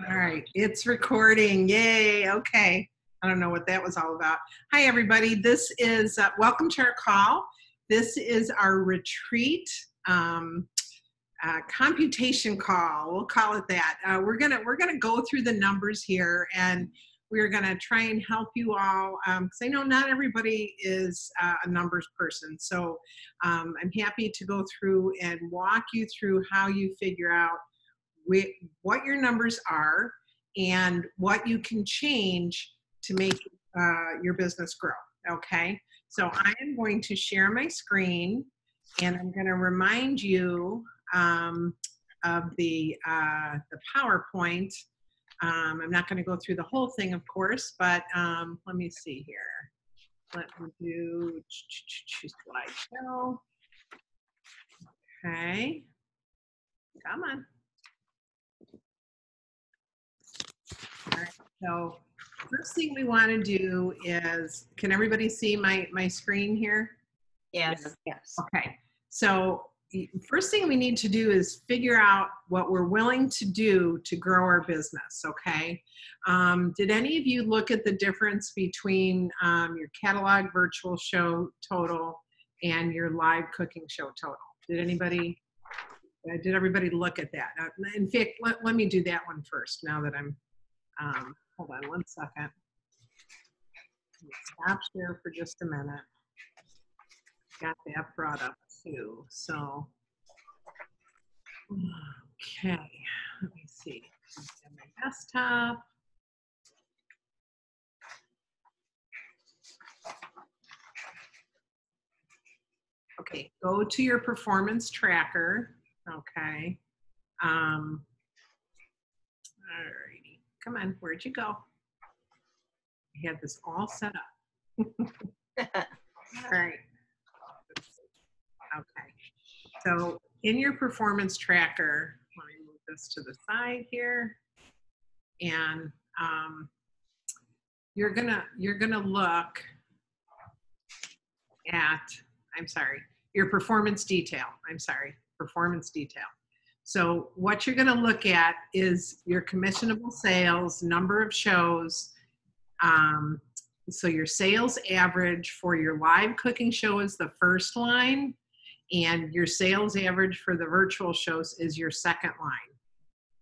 All right, it's recording. Yay. Okay. I don't know what that was all about. Hi, everybody. This is, welcome to our call. This is our retreat computation call. We'll call it that. We're gonna go through the numbers here, and we're gonna try and help you all, because I know not everybody is a numbers person. So I'm happy to go through and walk you through how you figure out what your numbers are and what you can change to make your business grow. Okay, so I am going to share my screen, and I'm going to remind you of the PowerPoint. I'm not going to go through the whole thing, of course, but let me see here. Let me do slideshow. Okay, come on. All right, so first thing we want to do is, can everybody see my screen here? Yes. Yes. Okay, so first thing we need to do is figure out what we're willing to do to grow our business, okay? Did any of you look at the difference between your catalog virtual show total and your live cooking show total? Did everybody look at that? In fact, let me do that one first now that I'm, hold on one second. Stop share for just a minute. Got that brought up too. So, okay, let me see. On my desktop. Okay, go to your performance tracker. Okay. Alrighty. Come on, where'd you go? I had this all set up. All right. Okay. So in your performance tracker, let me move this to the side here, and you're gonna look at, your performance detail. Performance detail. So what you're gonna look at is your commissionable sales, number of shows. So your sales average for your live cooking show is the first line, and your sales average for the virtual shows is your second line.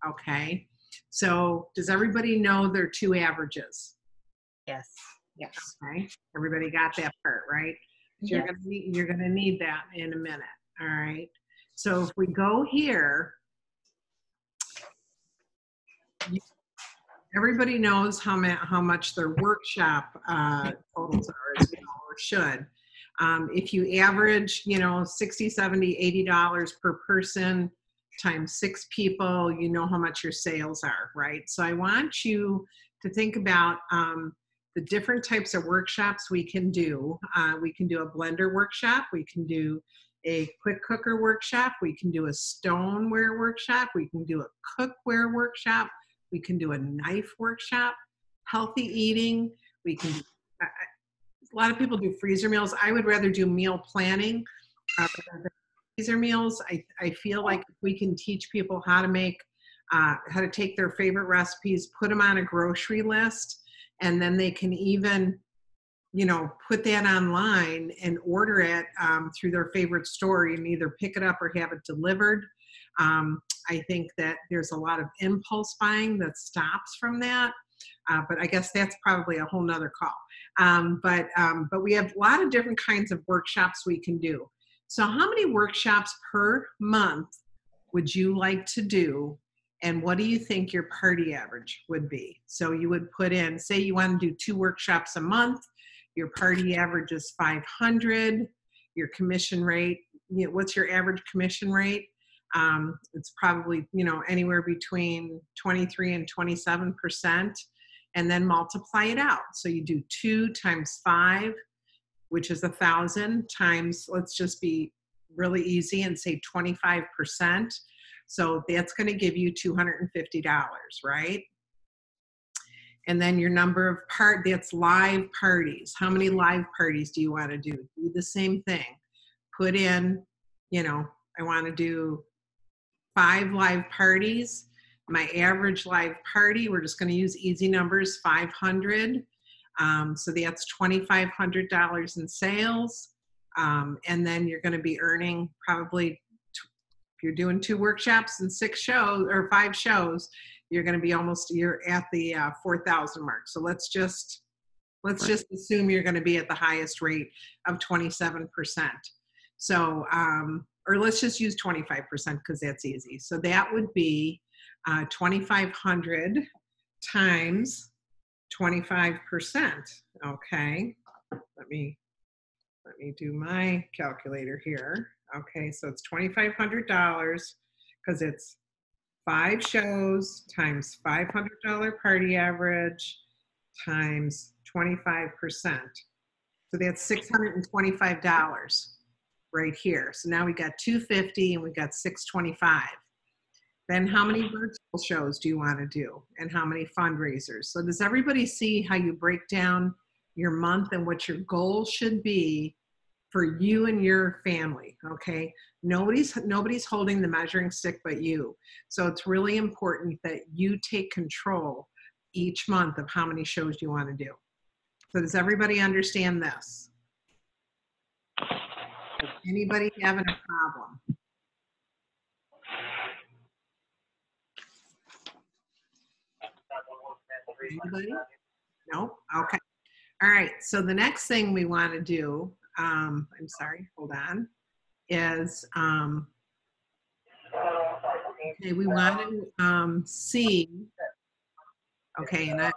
Okay. So does everybody know there are two averages? Yes. Yes. Okay. Everybody got that part, right? Yes. You're gonna need that in a minute. All right. So if we go here, everybody knows how much their workshop totals are, as well, or should. If you average, $60, $70, $80 per person times 6 people, you know how much your sales are, right? So I want you to think about the different types of workshops we can do. We can do a blender workshop. We can do a quick cooker workshop. We can do a stoneware workshop. We can do a cookware workshop. We can do a knife workshop, healthy eating. We can do, a lot of people do freezer meals. I would rather do meal planning rather than freezer meals. I feel like if we can teach people how to make, how to take their favorite recipes, put them on a grocery list, and then they can even, put that online and order it through their favorite store and either pick it up or have it delivered. I think that there's a lot of impulse buying that stops from that, but I guess that's probably a whole nother call. But we have a lot of different kinds of workshops we can do. So how many workshops per month would you like to do? And what do you think your party average would be? So you would put in, say you want to do 2 workshops a month, your party average is 500, your commission rate, what's your average commission rate? It's probably, anywhere between 23 and 27%, and then multiply it out. So you do 2 times 5, which is 1,000 times, let's just be really easy and say 25%. So that's going to give you $250, right? And then your number of that's live parties. How many live parties do you want to do? Do the same thing. Put in, I want to do 5 live parties. My average live party, we're just going to use easy numbers, 500. So that's $2,500 in sales. And then you're going to be earning probably, if you're doing 2 workshops and 6 shows or 5 shows, you're going to be you're at the 4,000 mark. So let's just assume you're going to be at the highest rate of 27%. So, or let's just use 25% because that's easy. So that would be 2,500 times 25%. Okay, let me do my calculator here. Okay, so it's $2,500 because it's 5 shows times $500 party average times 25%. So that's $625 right here. So now we got 250 and we got 625. Then how many virtual shows do you want to do and how many fundraisers? So does everybody see how you break down your month and what your goal should be for you and your family? Okay, nobody's holding the measuring stick but you. So it's really important that you take control each month of how many shows you want to do. So does everybody understand this? Is anybody having a problem? Anybody? No? Okay. All right. So the next thing we want to do, I'm sorry, hold on, is, okay, we want to see, okay, and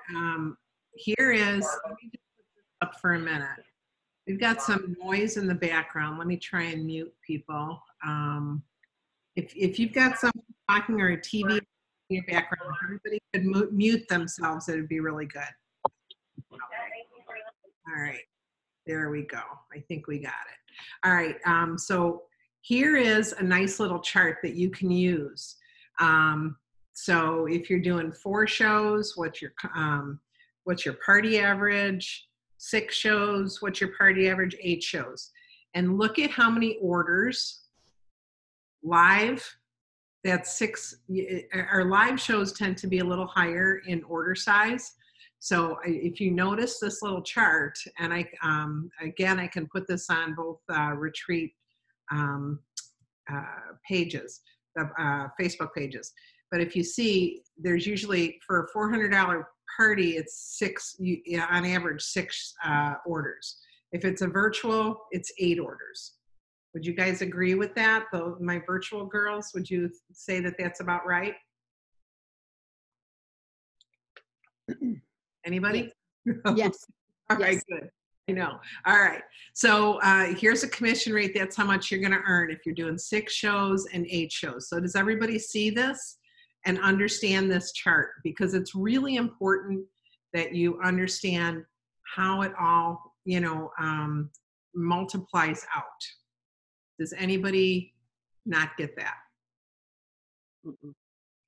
here is, let me just put this up for a minute. We've got some noise in the background. Let me try and mute people. If you've got someone talking or a TV in your background, if everybody could mute themselves, it would be really good. Okay. All right, there we go. I think we got it. All right, so here is a nice little chart that you can use. So if you're doing 4 shows, what's your party average? 6 shows, what's your party average? 8 shows. And look at how many orders. Live, that's 6. Our live shows tend to be a little higher in order size. So if you notice this little chart, and again, I can put this on both retreat pages, Facebook pages. But if you see, there's usually, for a $400 party, it's 6, on average, 6 orders. If it's a virtual, it's 8 orders. Would you guys agree with that? My virtual girls, would you say that that's about right? Anybody? Yes. All right, Yes. good. I know. All right. So here's a commission rate. That's how much you're going to earn if you're doing 6 shows and 8 shows. So does everybody see this and understand this chart? Because it's really important that you understand how it all, multiplies out. Does anybody not get that?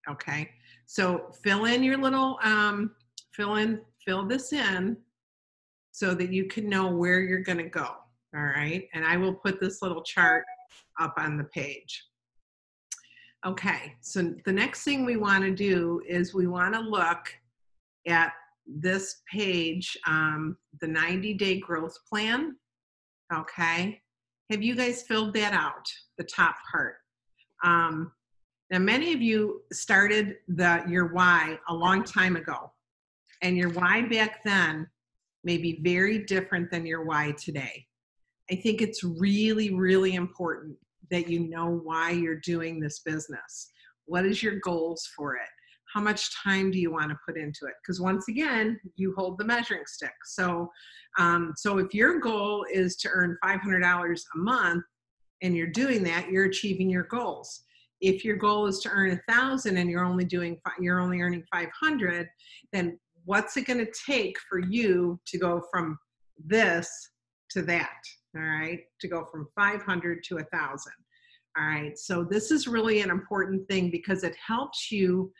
Okay. So fill in your little, fill this in so that you can know where you're going to go. All right. And I will put this little chart up on the page. Okay. So the next thing we want to do is we want to look at this page, the 90-day growth plan. Okay. Have you guys filled that out, the top part? Now, many of you started your why a long time ago, and your why back then may be very different than your why today. I think it's really, really important that you know why you're doing this business. What is your goals for it? How much time do you want to put into it? Because once again, you hold the measuring stick. So if your goal is to earn $500 a month and you're doing that, you're achieving your goals. If your goal is to earn 1,000 and you're only earning 500, then what's it going to take for you to go from this to that? All right, to go from 500 to 1,000. All right, so this is really an important thing because it helps you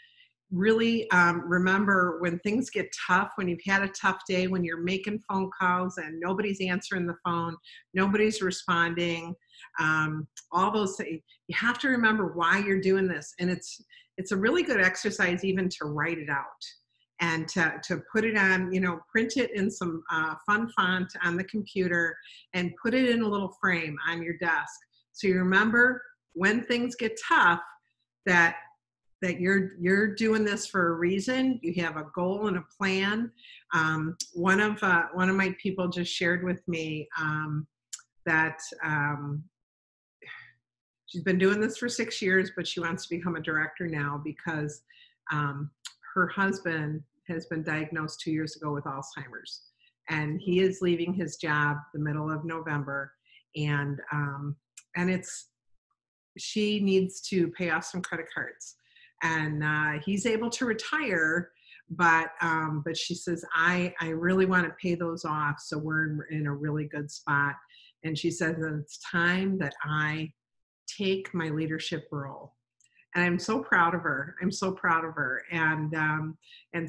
really remember when things get tough, when you've had a tough day, when you're making phone calls and nobody's answering the phone, nobody's responding, all those things. You have to remember why you're doing this. And it's a really good exercise even to write it out and to put it on, print it in some fun font on the computer and put it in a little frame on your desk. So you remember when things get tough that you're doing this for a reason. You have a goal and a plan. One of my people just shared with me that she's been doing this for 6 years, but she wants to become a director now because her husband has been diagnosed 2 years ago with Alzheimer's, and he is leaving his job the middle of November, and she needs to pay off some credit cards, and he's able to retire, but she says I really want to pay those off, so we're in a really good spot, and she says that it's time that I take my leadership role. And I'm so proud of her. And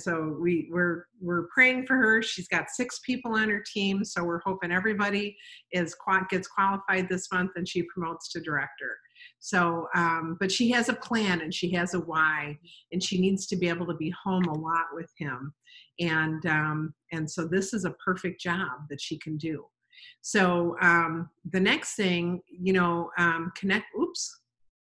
so we're praying for her. She's got 6 people on her team, so we're hoping everybody gets qualified this month, and she promotes to director. So, but she has a plan and she has a why, and she needs to be able to be home a lot with him, and so this is a perfect job that she can do. So the next thing, connect. Oops.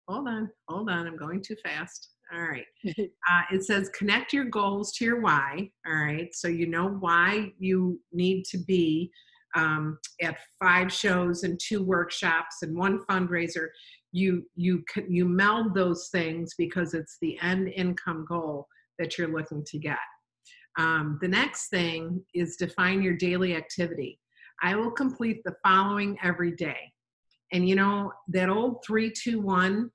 Hold on, I'm going too fast. All right. It says connect your goals to your why. All right. So you know why you need to be at 5 shows and 2 workshops and 1 fundraiser. You meld those things because it's the end income goal that you're looking to get. The next thing is define your daily activity. I will complete the following every day. And that old 3-2-1,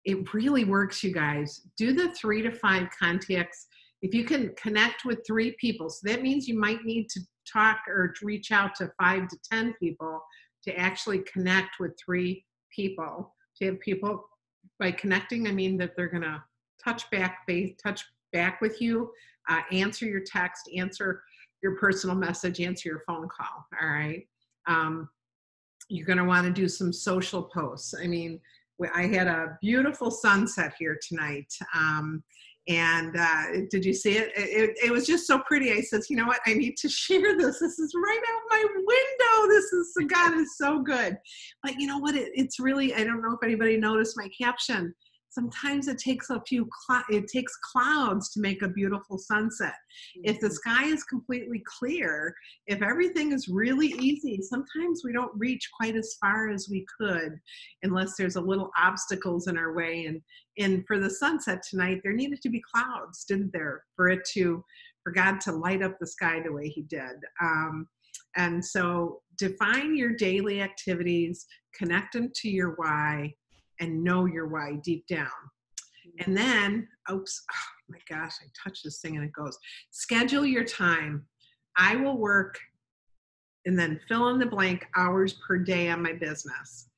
it really works, you guys. Do the 3 to 5 contacts. If you can connect with 3 people, so that means you might need to talk or to reach out to 5 to 10 people to actually connect with 3 people. To have people, by connecting, I mean that they're going to touch back with you, answer your text, answer your personal message, answer your phone call. All right. You're going to want to do some social posts. I mean, I had a beautiful sunset here tonight. And did you see it? It was just so pretty. I said, you know what? I need to share this. This is right out my window. God is so good. But you know what? It's really, I don't know if anybody noticed my caption. Sometimes it takes clouds to make a beautiful sunset. If the sky is completely clear, if everything is really easy, sometimes we don't reach quite as far as we could unless there's a little obstacles in our way. And for the sunset tonight, there needed to be clouds, didn't there, for God to light up the sky the way he did. And so define your daily activities, connect them to your why, and know your why deep down. And then, oh my gosh, I touched this thing and it goes. Schedule your time. I will work, and then fill in the blank hours per day on my business.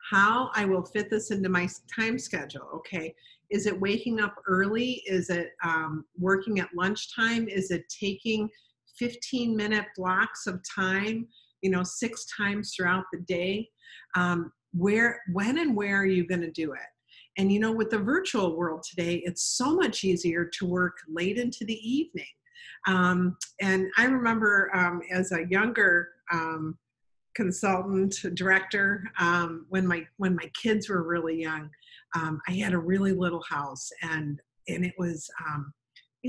How I will fit this into my time schedule. Okay. Is it waking up early? Is it working at lunchtime? Is it taking 15-minute blocks of time, 6 times throughout the day? When and where are you going to do it? And with the virtual world today, it's so much easier to work late into the evening. And I remember as a younger consultant director, when my kids were really young, I had a really little house, and it was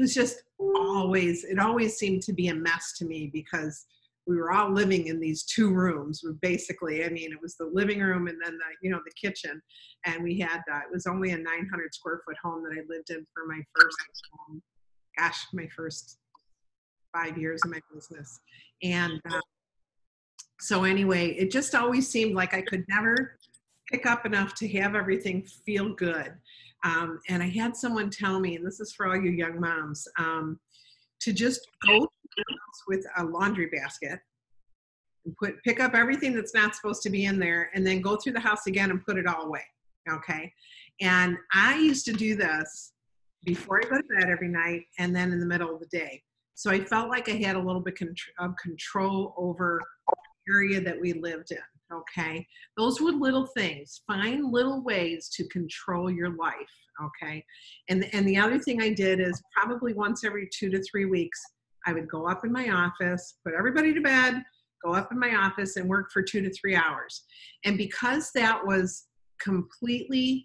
just it always seemed to be a mess to me because we were all living in these 2 rooms. Basically, it was the living room and then the kitchen, and we had it was only a 900 square foot home that I lived in for my first 5 years of my business. And so anyway, it just always seemed like I could never pick up enough to have everything feel good. And I had someone tell me, and this is for all you young moms, to just go with a laundry basket and pick up everything that's not supposed to be in there, and then go through the house again and put it all away. Okay. And I used to do this before I go to bed every night and then in the middle of the day. So I felt like I had a little bit of control over the area that we lived in. Okay. Those were little things. Find little ways to control your life. Okay. And the other thing I did is probably once every 2 to 3 weeks, I would go up in my office, put everybody to bed, go up in my office and work for 2 to 3 hours. And because that was completely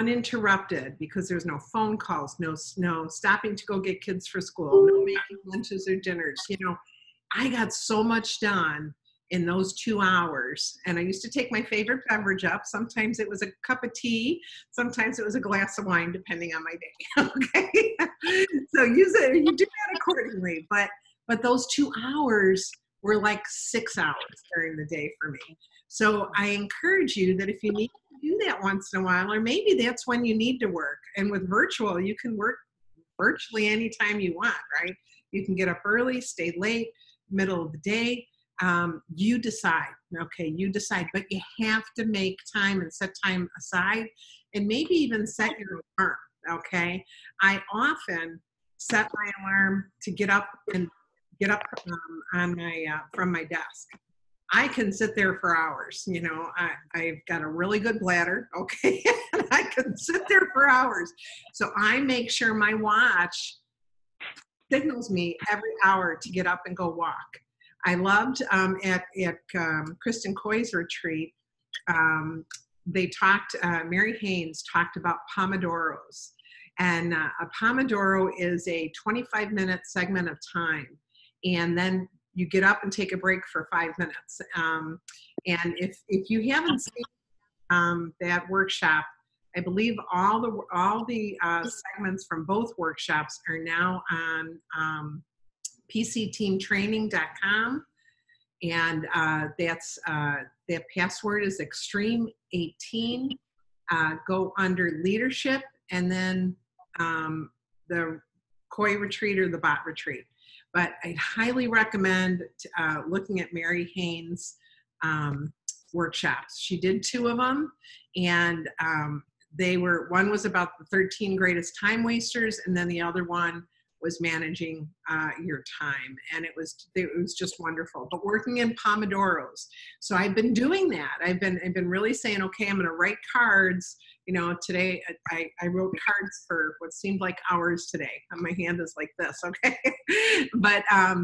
uninterrupted, because there's no phone calls, no stopping to go get kids for school, no making lunches or dinners, I got so much done in those 2 hours. And I used to take my favorite beverage up. Sometimes it was a cup of tea. Sometimes it was a glass of wine, depending on my day. Okay. So you do that accordingly. But those 2 hours were like 6 hours during the day for me. So I encourage you that if you need to do that once in a while, or maybe that's when you need to work. And with virtual, you can work virtually anytime you want, right? You can get up early, stay late, middle of the day. You decide, okay, you decide, but you have to make time and set time aside and maybe even set your alarm, okay? I often set my alarm to get up on my from my desk. I can sit there for hours. I've got a really good bladder, okay? And I can sit there for hours. So I make sure my watch signals me every hour to get up and go walk. I loved at Kristen Coy's retreat, Mary Haynes talked about Pomodoros. And a Pomodoro is a 25-minute segment of time. And then you get up and take a break for 5 minutes. And if you haven't seen that workshop, I believe all the segments from both workshops are now on PCTeamTraining.com, and that password is Extreme18. Go under leadership, and then the Coy retreat or the Bot retreat. But I'd highly recommend looking at Mary Haynes' workshops. She did 2 of them, and one was about the 13 greatest time wasters, and then the other one was managing your time. And it was just wonderful. But working in Pomodoros. So I've been doing that. I've been really saying, okay, I'm going to write cards. Today I wrote cards for what seemed like hours today. My hand is like this, okay? but I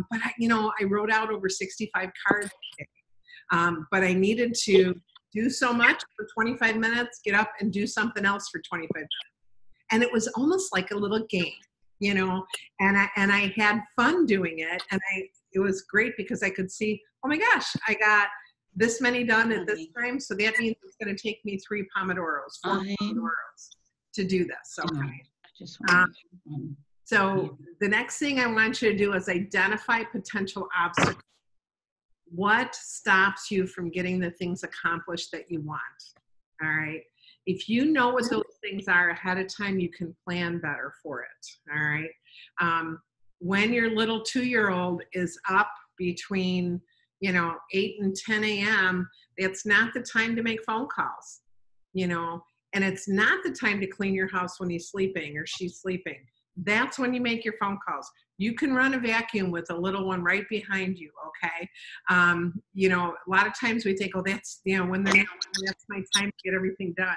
wrote out over 65 cards today. But I needed to do so much for 25 minutes, get up and do something else for 25 minutes. And it was almost like a little game, and I had fun doing it. And it was great because I could see, oh my gosh, I got this many done at this time. So that means it's going to take me 4 Pomodoros to do this. Okay. So the next thing I want you to do is identify potential obstacles. What stops you from getting the things accomplished that you want? All right. If you know what those things are ahead of time, you can plan better for it. All right. When your little 2-year-old is up between 8 and 10 a.m., it's not the time to make phone calls, and it's not the time to clean your house when he's sleeping or she's sleeping. That's when you make your phone calls. You can run a vacuum with a little one right behind you, okay? A lot of times we think, oh, that's, when that's my time to get everything done.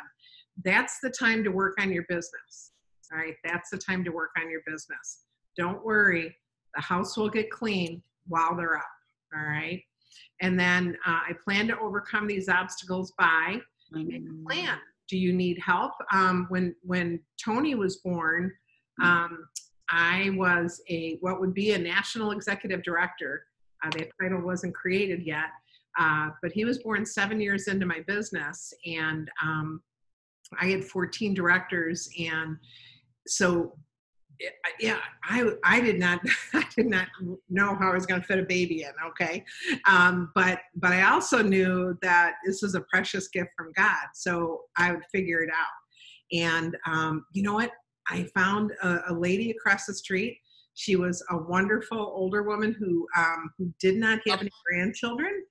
That's the time to work on your business, all right? That's the time to work on your business. Don't worry, the house will get clean while they're up, all right? And then I plan to overcome these obstacles by making a plan. Do you need help? When Tony was born, I was what would be a national executive director. That title wasn't created yet, but he was born 7 years into my business, and I had 14 directors, and so yeah, I did not know how I was going to fit a baby in. Okay, but I also knew that this was a precious gift from God, so I would figure it out. And you know what? I found a lady across the street. She was a wonderful older woman who did not have any grandchildren,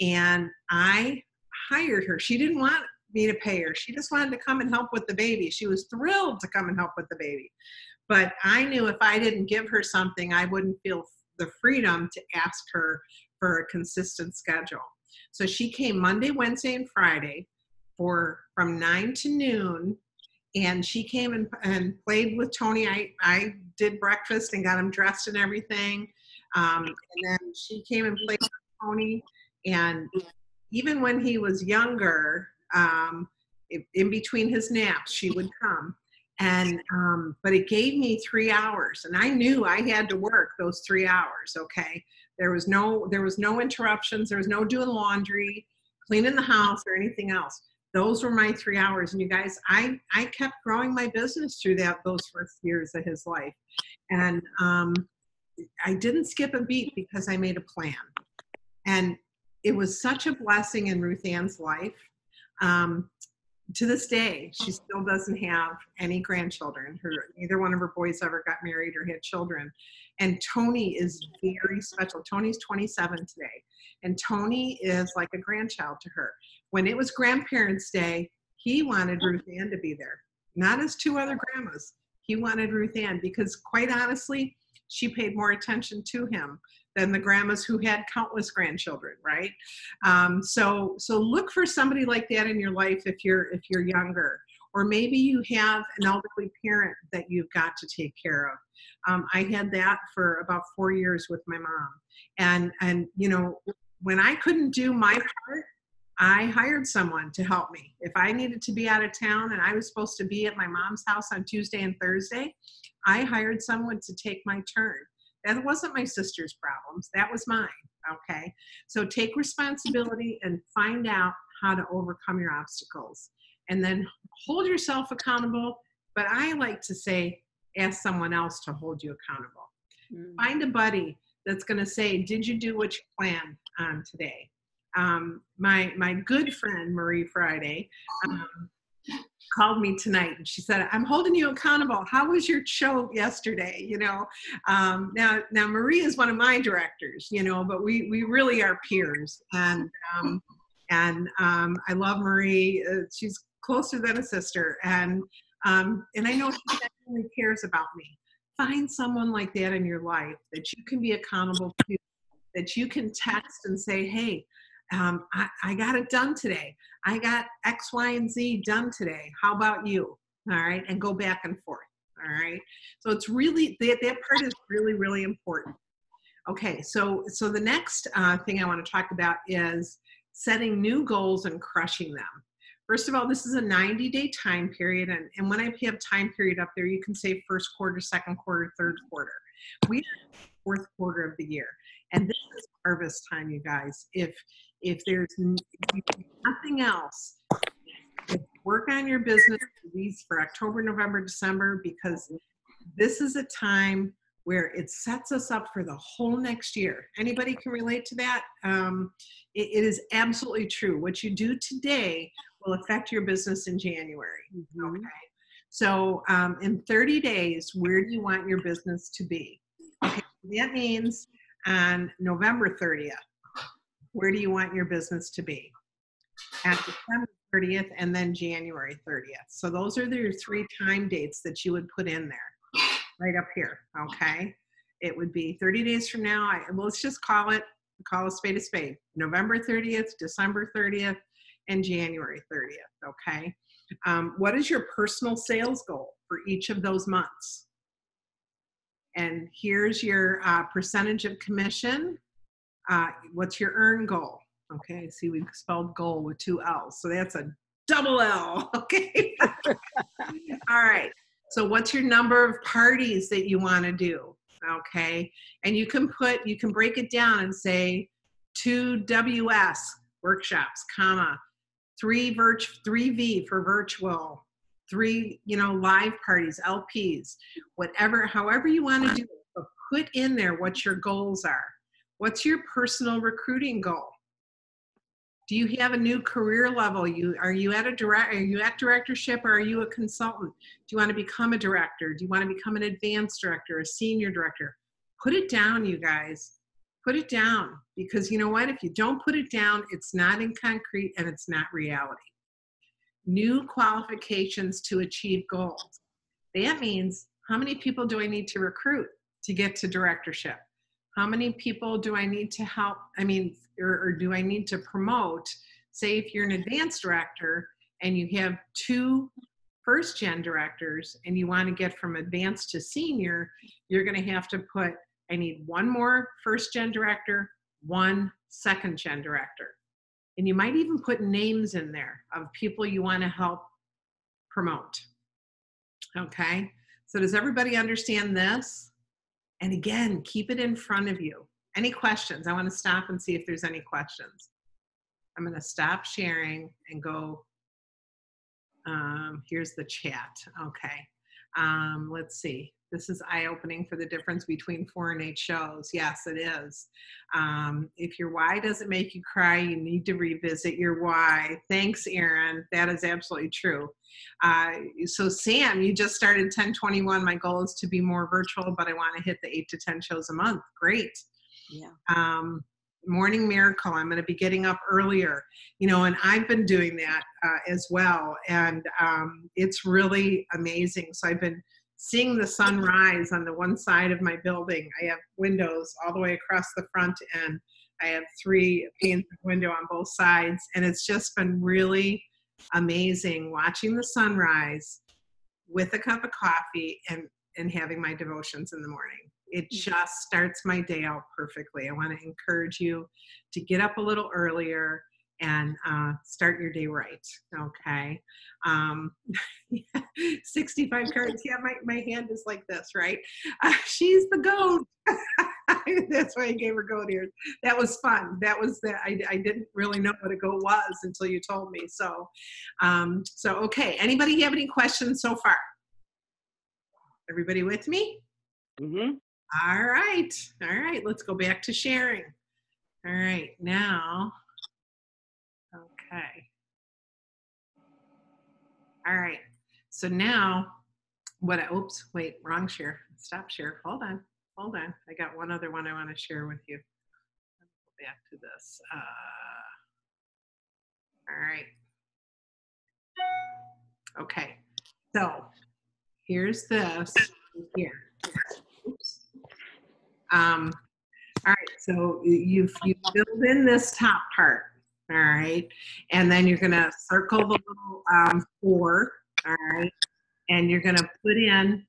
and I hired her. She didn't want me to pay her. She just wanted to come and help with the baby. She was thrilled to come and help with the baby. But I knew if I didn't give her something, I wouldn't feel the freedom to ask her for a consistent schedule. So she came Monday, Wednesday, and Friday from 9 to noon. And she came and played with Tony. I did breakfast and got him dressed and everything. And then she came and played with Tony. And even when he was younger, in between his naps, she would come. And but it gave me 3 hours, and I knew I had to work those 3 hours. Okay, there was no interruptions. There was no doing laundry, cleaning the house, or anything else. Those were my 3 hours. And you guys, I kept growing my business through those first years of his life. And I didn't skip a beat because I made a plan. And it was such a blessing in Ruth Ann's life. To this day, she still doesn't have any grandchildren. Neither one of her boys ever got married or had children. And Tony is very special. Tony's 27 today. And Tony is like a grandchild to her. When it was Grandparents' Day, he wanted Ruth Ann to be there. Not his 2 other grandmas. He wanted Ruth Ann because, quite honestly, she paid more attention to him than the grandmas who had countless grandchildren, right? So look for somebody like that in your life if you're younger, or maybe you have an elderly parent that you've got to take care of. I had that for about 4 years with my mom, and you know, when I couldn't do my part, I hired someone to help me. If I needed to be out of town and I was supposed to be at my mom's house on Tuesday and Thursday, I hired someone to take my turn. That wasn't my sister's problems. That was mine, okay? So take responsibility and find out how to overcome your obstacles. And then hold yourself accountable. But I like to say, ask someone else to hold you accountable. Find a buddy that's going to say, did you do what you planned on today? My good friend, Marie Friday, called me tonight and she said, I'm holding you accountable. How was your show yesterday? You know, now Marie is one of my directors, you know, but we really are peers. And I love Marie. She's closer than a sister. And I know she definitely cares about me. Find someone like that in your life that you can be accountable to, that you can text and say, hey, I got it done today. I got X, Y, and Z done today. How about you? All right. And go back and forth. All right. So it's really, that part is really, really important. Okay. So the next thing I want to talk about is setting new goals and crushing them. First of all, this is a 90-day time period. And when I have time period up there, you can say first quarter, second quarter, third quarter. We are in the fourth quarter of the year. And this is harvest time, you guys. If there's nothing else, work on your business for October, November, December, because this is a time where it sets us up for the whole next year. Anybody can relate to that? It is absolutely true. What you do today will affect your business in January. Okay. So in 30 days, where do you want your business to be? Okay. That means on November 30th, where do you want your business to be? At December 30th and then January 30th. So those are your 3 time dates that you would put in there, right up here, okay? It would be 30 days from now. Let's just call a spade a spade. November 30th, December 30th, and January 30th, okay? What is your personal sales goal for each of those months? And here's your percentage of commission. What's your earn goal? Okay, see, we spelled goal with 2 L's. So that's a double L, okay? All right, so what's your number of parties that you want to do? Okay, and you can break it down and say 2 WS workshops, comma, 3 V for virtual, 3, live parties, LPs, however you want to do it, but put in there what your goals are. What's your personal recruiting goal? Do you have a new career level? Are you at directorship, or are you a consultant? Do you want to become a director? Do you want to become an advanced director, a senior director? Put it down, you guys. Put it down, because you know what? If you don't put it down, it's not in concrete and it's not reality. New qualifications to achieve goals. That means, how many people do I need to recruit to get to directorship? how many people do I need to help? I mean, or do I need to promote? Say if you're an advanced director and you have 2 first gen directors and you want to get from advanced to senior, you're going to have to put, I need 1 more first gen director, 1 second gen director. And you might even put names in there of people you want to help promote. Okay, so does everybody understand this? And again, keep it in front of you. Any questions? I want to stop and see if there's any questions. I'm going to stop sharing and go. Here's the chat. Okay. Let's see. This is eye-opening for the difference between 4 and 8 shows. Yes, it is. If your why doesn't make you cry, you need to revisit your why. Thanks, Erin. That is absolutely true. So Sam, you just started 1021. My goal is to be more virtual, but I want to hit the 8 to 10 shows a month. Great. Yeah. Morning miracle. I'm going to be getting up earlier, you know, and I've been doing that as well. And it's really amazing. So I've been seeing the sun rise on the one side of my building. I have windows all the way across the front, and I have 3 panes of window on both sides. And it's just been really amazing watching the sunrise with a cup of coffee and having my devotions in the morning. It just starts my day out perfectly. I want to encourage you to get up a little earlier and start your day right. Okay. 65 cards. Yeah, my hand is like this, right? She's the goat. That's why I gave her goat ears. That was fun. That was I didn't really know what a goat was until you told me. So, okay. Anybody have any questions so far? Everybody with me? Mm-hmm. All right. All right. Let's go back to sharing. All right. Now, okay. All right. So now, oops, wait, wrong share. Stop share. Hold on. Hold on. I got one other one I want to share with you. Let's go back to this. All right. Okay. So here's this here. Oops. All right, so you filled in this top part, all right, and then you're gonna circle the little 4, all right, and you're gonna put in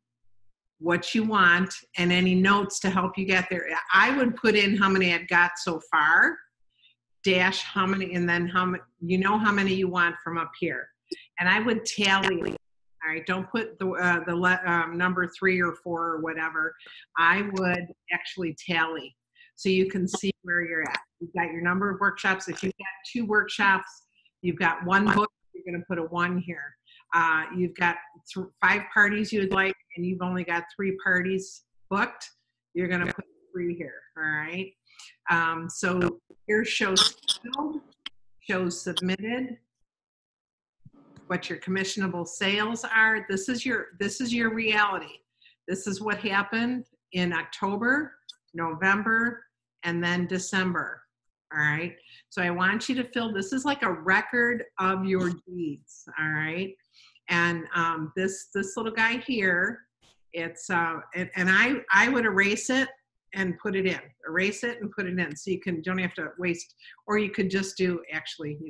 what you want and any notes to help you get there. I would put in how many I've got so far, dash how many, and then how many, you know how many you want from up here, and I would tally. All right, don't put the number 3 or 4 or whatever. I would actually tally so you can see where you're at. You've got your number of workshops. If you've got 2 workshops, you've got 1 book, you're going to put a 1 here. You've got 5 parties you would like, and you've only got 3 parties booked, you're going to put 3 here, all right? So here shows scheduled, shows submitted, what your commissionable sales are. This is your reality. This is what happened in October, November, and then December. All right. So I want you to fill, this is like a record of your deeds. All right. And this little guy here, it's and I would erase it and put it in. Erase it and put it in, so you don't have to waste, or you could just you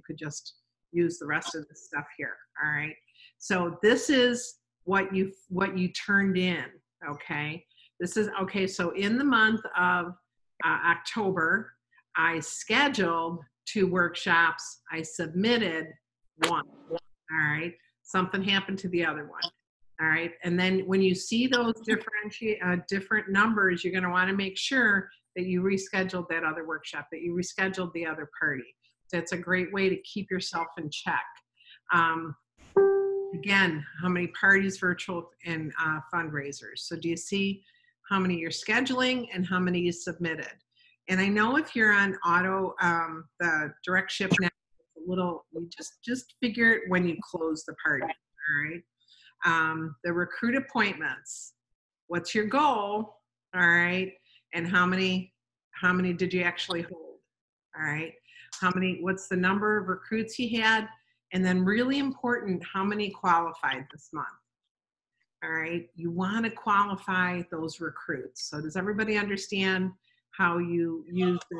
could just use the rest of the stuff here. All right. So this is what you turned in. Okay. This is okay. So in the month of October, I scheduled 2 workshops. I submitted 1. All right. Something happened to the other one. All right. And then when you see those different numbers, you're going to want to make sure that you rescheduled that other workshop, that you rescheduled the other party. That's a great way to keep yourself in check. Again, how many parties, virtual, and fundraisers. So do you see how many you're scheduling and how many you submitted? And I know if you're on auto, the direct ship now, it's a little, you just figure it when you close the party, all right? The recruit appointments, what's your goal, all right? And how many did you actually hold, all right? What's the number of recruits you had? And then really important, how many qualified this month? All right, you want to qualify those recruits. So does everybody understand how you use this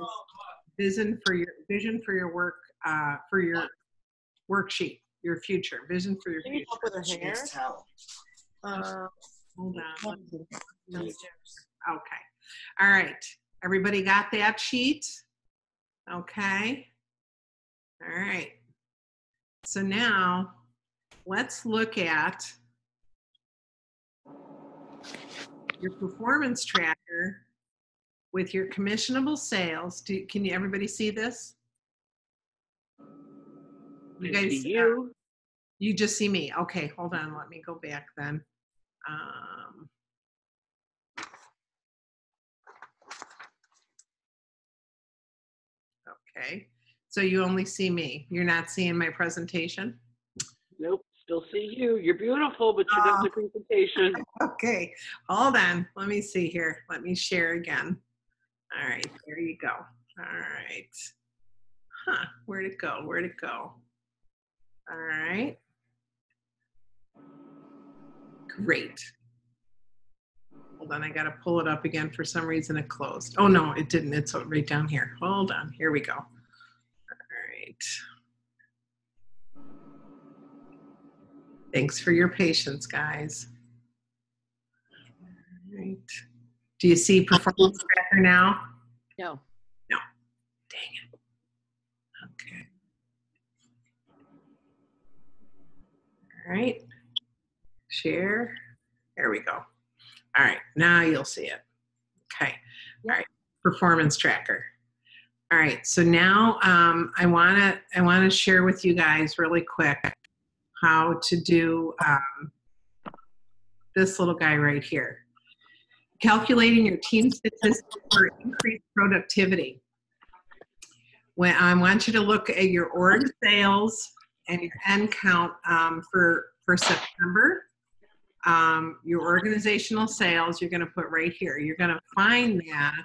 vision for your work, for your worksheet, your future, vision for your Can you future. help with her hair? Hold on. Okay. All right. Everybody got that sheet? Okay. All right. So now let's look at your performance tracker with your commissionable sales. Can you everybody see this? You I guys, see you. you just see me. Okay, hold on. Let me go back then. Okay, so you only see me. You're not seeing my presentation? Nope, still see you. You're beautiful, but you're not the presentation. Okay, hold on. Let me see here. Let me share again. All right, there you go. All right. Huh, where'd it go? Where'd it go? All right. Great. Hold on, I gotta pull it up again. For some reason it closed. Oh no, it didn't. It's right down here. Hold on, here we go. All right. Thanks for your patience, guys. All right. Do you see performance tracker now? No. No. Dang it. Okay. All right. Share. There we go. All right. Now you'll see it. Okay. All right. Performance tracker. All right. So now I wanna share with you guys really quick how to do this little guy right here. Calculating your team statistics for increased productivity. When I want you to look at your org sales and your end count for September. Your organizational sales, you're going to put right here. You're going to find that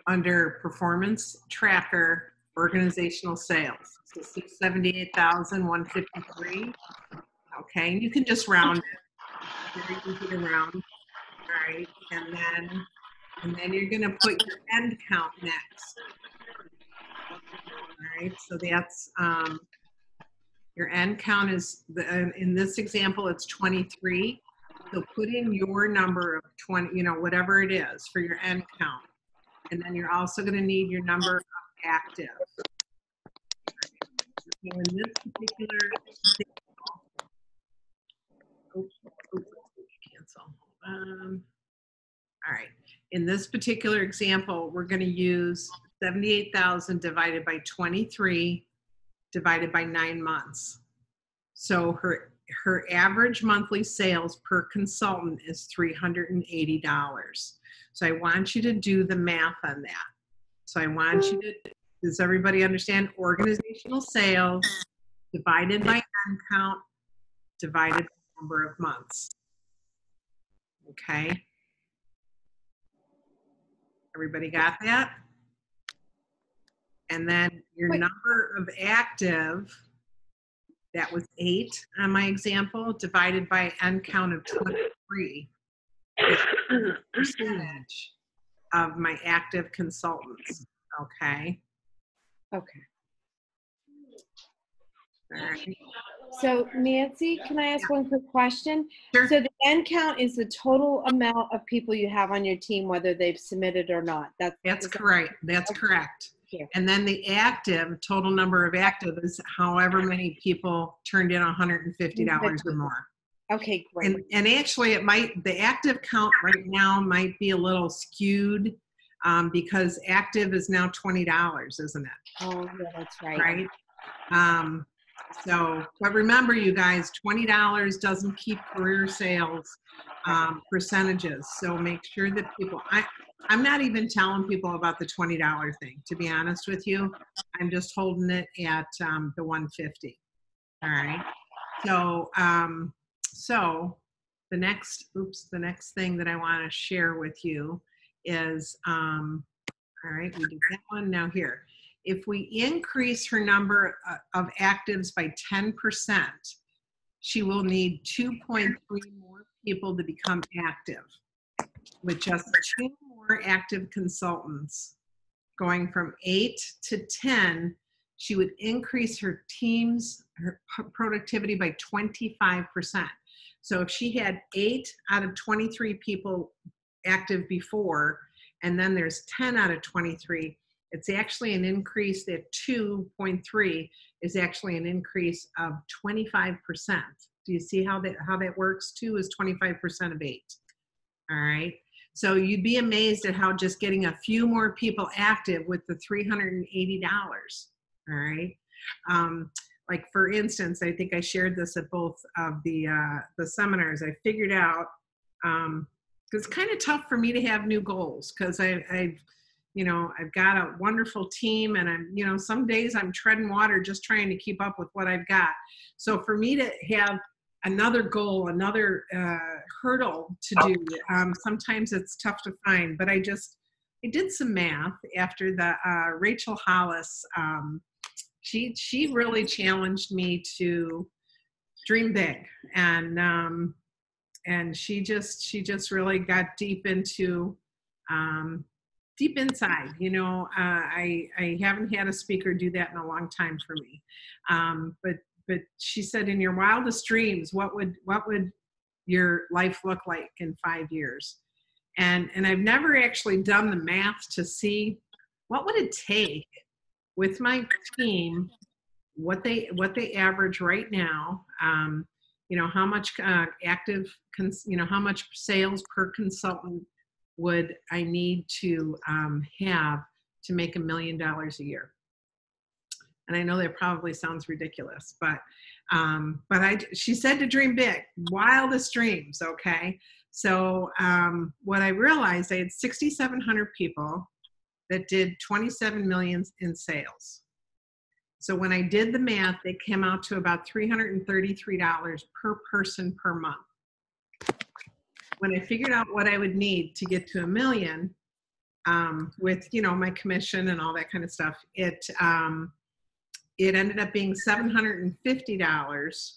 under performance tracker, organizational sales. So 678,153. Okay, and you can just round it. Very easy to round. All right, and then you're going to put your end count next. All right, so that's your end count is, in this example, it's 23. So put in your number of 20, you know, whatever it is for your end count. And then you're also going to need your number of active. So in this particular, cancel. All right. In this particular example, we're going to use 78,000 divided by 23 divided by 9 months. So her average monthly sales per consultant is $380. So I want you to do the math on that. So I want you to, does everybody understand? Organizational sales divided by end count divided by number of months. Okay. Everybody got that? And then your number of active, that was 8 on my example, divided by end count of 23. Percentage of my active consultants. Okay. Okay. All right. So Nancy, can I ask one quick question? Sure. So the end count is the total amount of people you have on your team, whether they've submitted or not. That's correct. That's correct. Yeah. And then the active, total number of active is however many people turned in $150 or more. Okay, great. And actually it might, the active count right now might be a little skewed because active is now $20, isn't it? Oh, yeah, that's right. Right? So, but remember you guys, $20 doesn't keep career sales percentages. So make sure that people, I'm not even telling people about the $20 thing, to be honest with you. I'm just holding it at the 150. All right. So, so the next thing that I want to share with you is, all right, we did that one. Now here, if we increase her number of actives by 10%, she will need 2.3 more people to become active. with just 2 more active consultants, going from 8 to 10, she would increase her team's productivity by 25%. So if she had 8 out of 23 people active before, and then there's 10 out of 23, it's actually an increase. That 2.3 is actually an increase of 25%. Do you see how that works? 2 is 25% of 8. All right. So you'd be amazed at how just getting a few more people active with the $380. All right. Like for instance, I think I shared this at both of the seminars. I figured out, it's kind of tough for me to have new goals because I've got a wonderful team, and I'm, some days I'm treading water just trying to keep up with what I've got. So for me to have another goal, another hurdle to do, sometimes it's tough to find. But I did some math after the Rachel Hollis. She really challenged me to dream big, and she just really got deep into deep inside. I haven't had a speaker do that in a long time for me. But she said, in your wildest dreams, what would your life look like in 5 years? And I've never actually done the math to see what would it take with my team, what they average right now, how much how much sales per consultant would I need to have to make $1 million a year? And I know that probably sounds ridiculous, but she said to dream big, wildest dreams. Okay. So what I realized, I had 6,700 people that did 27 million in sales. So when I did the math, it came out to about $333 per person per month. When I figured out what I would need to get to $1 million, with my commission and all that kind of stuff, it ended up being $750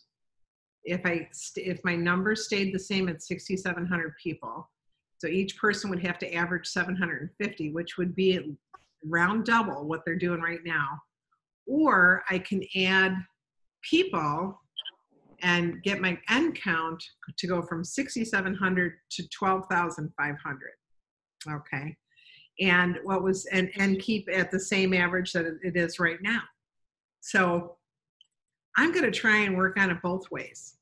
if my numbers stayed the same at 6,700 people. So each person would have to average 750, which would be around double what they're doing right now. Or I can add people and get my end count to go from 6,700 to 12,500. Okay. And and keep at the same average that it is right now. So I'm going to try and work on it both ways.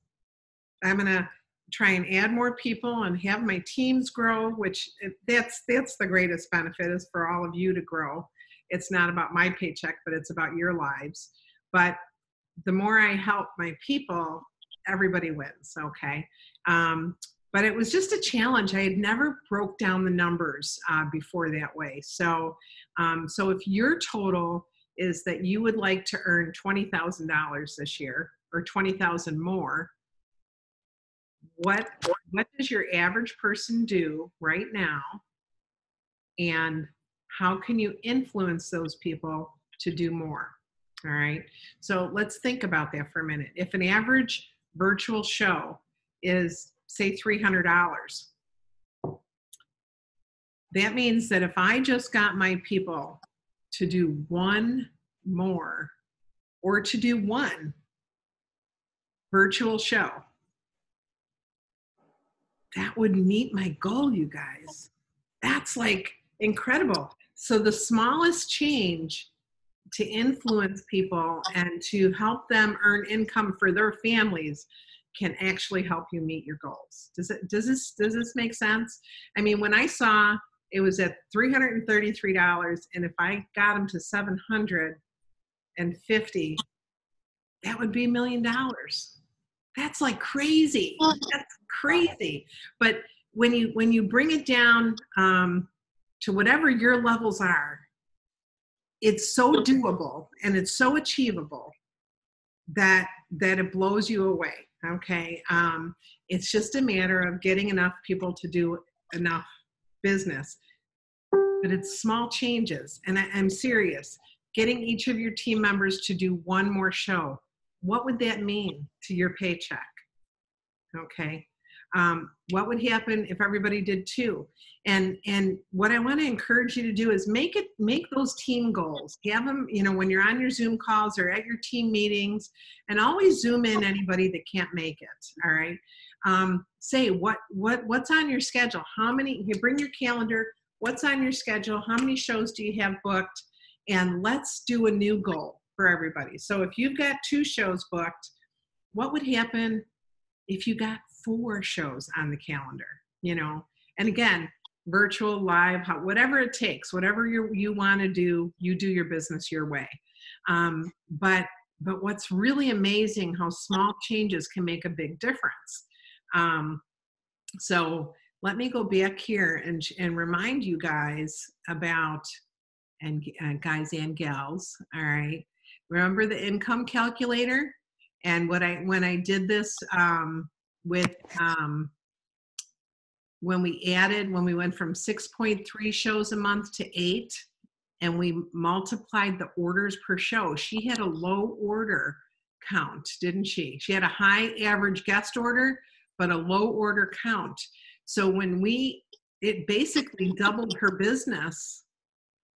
I'm going to try and add more people and have my teams grow, which that's the greatest benefit, is for all of you to grow. It's not about my paycheck, but it's about your lives. But the more I help my people, everybody wins. Okay. But it was just a challenge. I had never broke down the numbers before that way. So if your total is that you would like to earn $20,000 this year, or 20,000 more, what does your average person do right now? And how can you influence those people to do more? All right. So let's think about that for a minute. If an average virtual show is, say, $300, that means that if I just got my people to do one more, or to do one virtual show, that would meet my goal, you guys. That's like incredible. So the smallest change to influence people and to help them earn income for their families can actually help you meet your goals. Does this make sense? I mean, when I saw it was at $333, and if I got them to $750, that would be $1 million. That's like crazy. That's crazy. But when you bring it down to whatever your levels are, it's so doable and it's so achievable that it blows you away. Okay. It's just a matter of getting enough people to do enough business, but it's small changes. And I'm serious. Getting each of your team members to do one more show, what would that mean to your paycheck? Okay. What would happen if everybody did 2? And what I want to encourage you to do is make those team goals. Have them, when you're on your Zoom calls or at your team meetings, and always Zoom in anybody that can't make it. All right. Say what's on your schedule. You bring your calendar. What's on your schedule? How many shows do you have booked? And let's do a new goal for everybody. So if you've got 2 shows booked, what would happen if you got 4 shows on the calendar? And again, virtual, live, whatever it takes, whatever you want to do, you do your business your way. But what's really amazing, how small changes can make a big difference. So let me go back here and remind you guys about, and guys and gals, all right, remember the income calculator? And when I did this when we went from 6.3 shows a month to 8, and we multiplied the orders per show, she had a low order count, didn't she? She had a high average guest order, but a low order count. So it basically doubled her business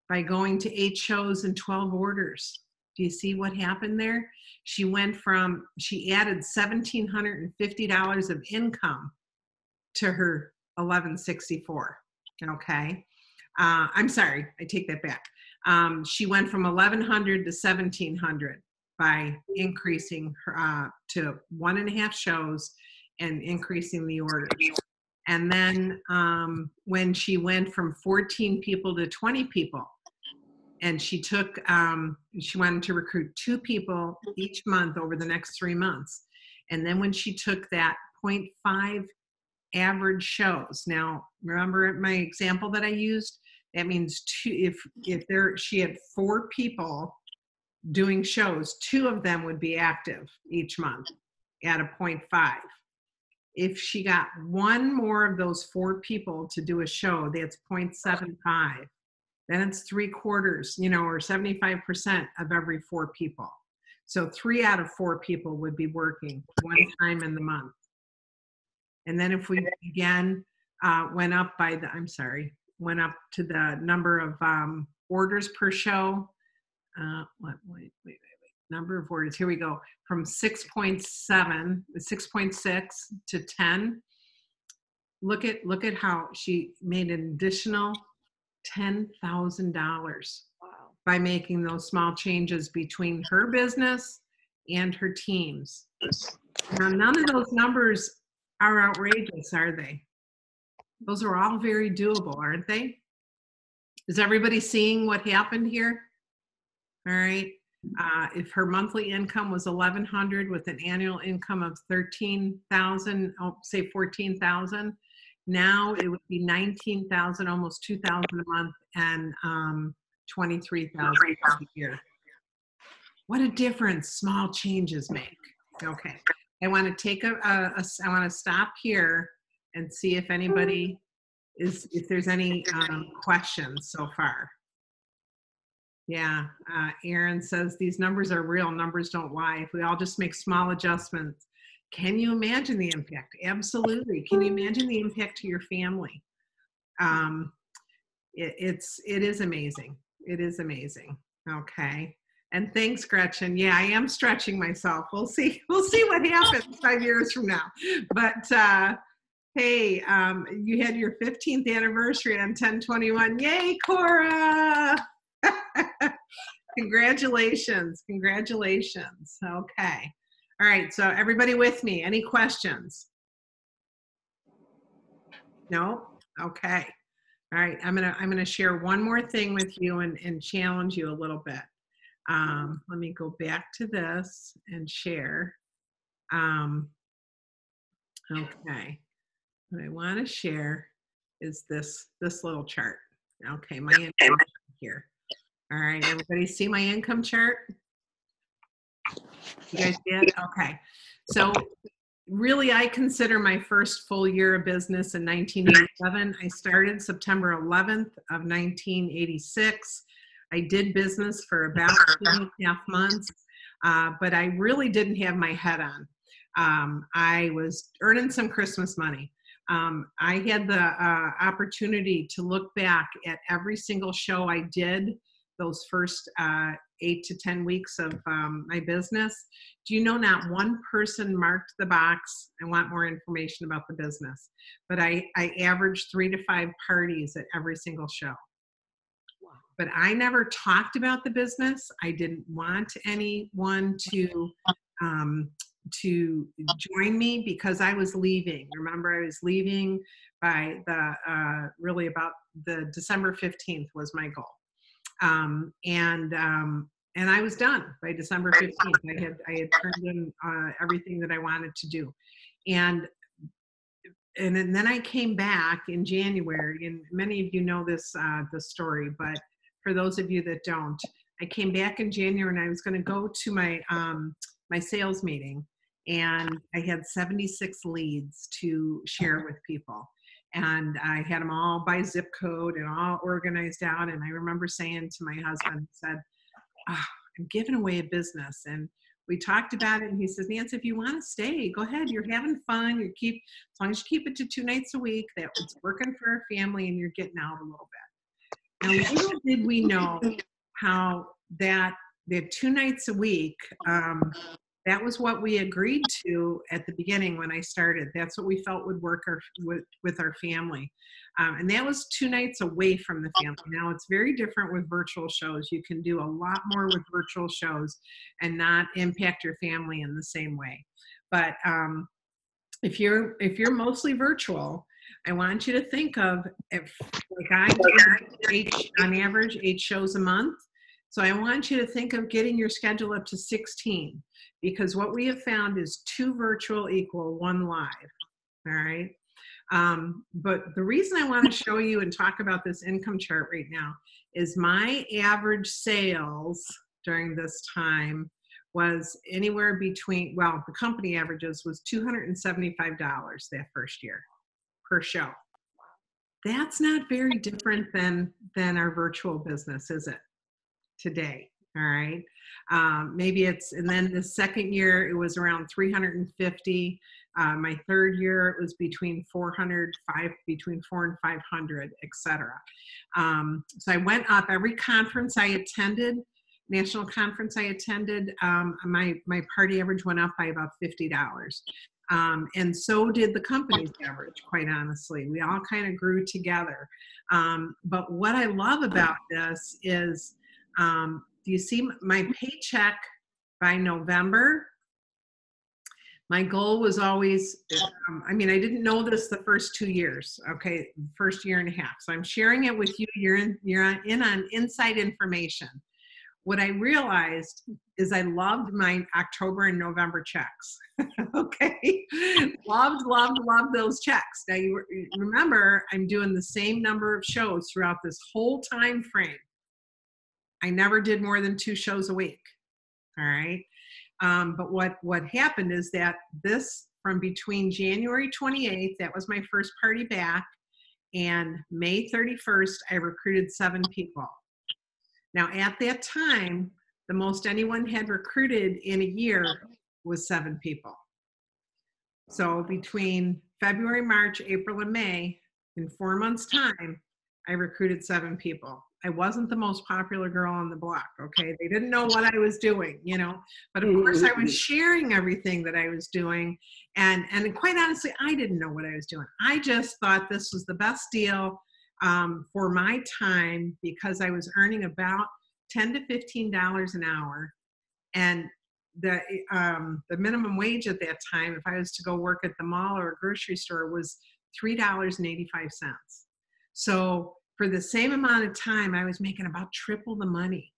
by going to 8 shows and 12 orders. Do you see what happened there? She added $1,750 of income to her $1,164. Okay. I'm sorry, I take that back. She went from $1,100 to $1,700 by increasing her to 1.5 shows and increasing the orders. And then when she went from 14 people to 20 people, and she wanted to recruit 2 people each month over the next 3 months. And then when she took that 0.5 average shows, now remember my example that I used, that means she had 4 people doing shows, 2 of them would be active each month at a 0.5. If she got 1 more of those 4 people to do a show, that's 0.75. Then it's 3/4, or 75% of every 4 people. So 3 out of 4 people would be working 1 time in the month. And then if we again went up to the number of orders per show. Wait. Number of orders. Here we go. From 6.6 to 10. Look at how she made an additional $10,000 by making those small changes between her business and her teams. Now, none of those numbers are outrageous, are they? Those are all very doable, aren't they? Is everybody seeing what happened here? All right. If her monthly income was $1,100 with an annual income of $13,000, say $14,000, now it would be $19,000, almost $2,000 a month, and $23,000 a year. What a difference small changes make. Okay, I want to take I want to stop here and see if anybody if there's any questions so far. Yeah, Aaron says these numbers are real. Numbers don't lie. If we all just make small adjustments, can you imagine the impact? Absolutely. Can you imagine the impact to your family? It is amazing. It is amazing. Okay. And thanks, Gretchen. Yeah, I am stretching myself. We'll see what happens 5 years from now. But hey, you had your 15th anniversary on 10/21. Yay, Cora! Congratulations. Congratulations. Okay. All right. So everybody with me, any questions? No? Okay. All right. I'm going to share one more thing with you and challenge you a little bit. Let me go back to this and share. Okay. What I want to share is this little chart. Okay. My income here. All right, everybody see my income chart? You guys did? Okay. So really, I consider my first full year of business in 1987. I started September 11th of 1986. I did business for about 2.5 months, but I really didn't have my head on. I was earning some Christmas money. I had the opportunity to look back at every single show I did those first 8 to 10 weeks of my business. Do you know not one person marked the box, I want more information about the business, but I averaged 3 to 5 parties at every single show. But I never talked about the business. I didn't want anyone to join me because I was leaving. Remember, I was leaving by the really about the December 15th was my goal. And I was done by December 15th. I had turned in everything that I wanted to do. And then I came back in January, and many of you know this story, but for those of you that don't, I came back in January and I was going to go to my my sales meeting, and I had 76 leads to share with people. And I had them all by zip code and all organized out. And I remember saying to my husband, said, I'm giving away a business. And we talked about it. And he says, Nancy, if you want to stay, go ahead. You're having fun. As long as you keep it to 2 nights a week, that it's working for our family and you're getting out a little bit. Now, little did we know how that 2 nights a week, that was what we agreed to at the beginning when I started. That's what we felt would work with our family. And that was 2 nights away from the family. Now it's very different with virtual shows. You can do a lot more with virtual shows and not impact your family in the same way. But if you're mostly virtual, I want you to think of, like I do on average 8 shows a month. So I want you to think of getting your schedule up to 16, because what we have found is 2 virtual equal 1 live. All right. But the reason I want to show you and talk about this income chart right now is my average sales during this time was anywhere between, well, the company averages was $275 that first year per show. That's not very different than our virtual business, is it? Today. All right. Maybe it's, and then the second year it was around 350. My third year it was between 400, between 400 and 500, etc. So I went up every conference I attended, national conference I attended. My party average went up by about $50. And so did the company's average, quite honestly. We all kind of grew together. But what I love about this is, do you see my paycheck by November? My goal was always, I mean, I didn't know this the first 2 years, okay, first year and a half. So I'm sharing it with you. You're in on inside information. What I realized is I loved my October and November checks. Okay, loved those checks. Now you remember, I'm doing the same number of shows throughout this whole time frame. I never did more than 2 shows a week. All right. But what happened is that this, from between January 28th, that was my first party back, and May 31st, I recruited 7 people. Now at that time, the most anyone had recruited in a year was 7 people. So between February, March, April, and May, in 4 months' time, I recruited 7 people. I wasn't the most popular girl on the block, okay? They didn't know what I was doing, you know? But of course I was sharing everything that I was doing. And quite honestly, I didn't know what I was doing. I just thought this was the best deal for my time, because I was earning about $10 to $15 an hour. And the minimum wage at that time, if I was to go work at the mall or a grocery store, was $3.85. So for the same amount of time, I was making about triple the money.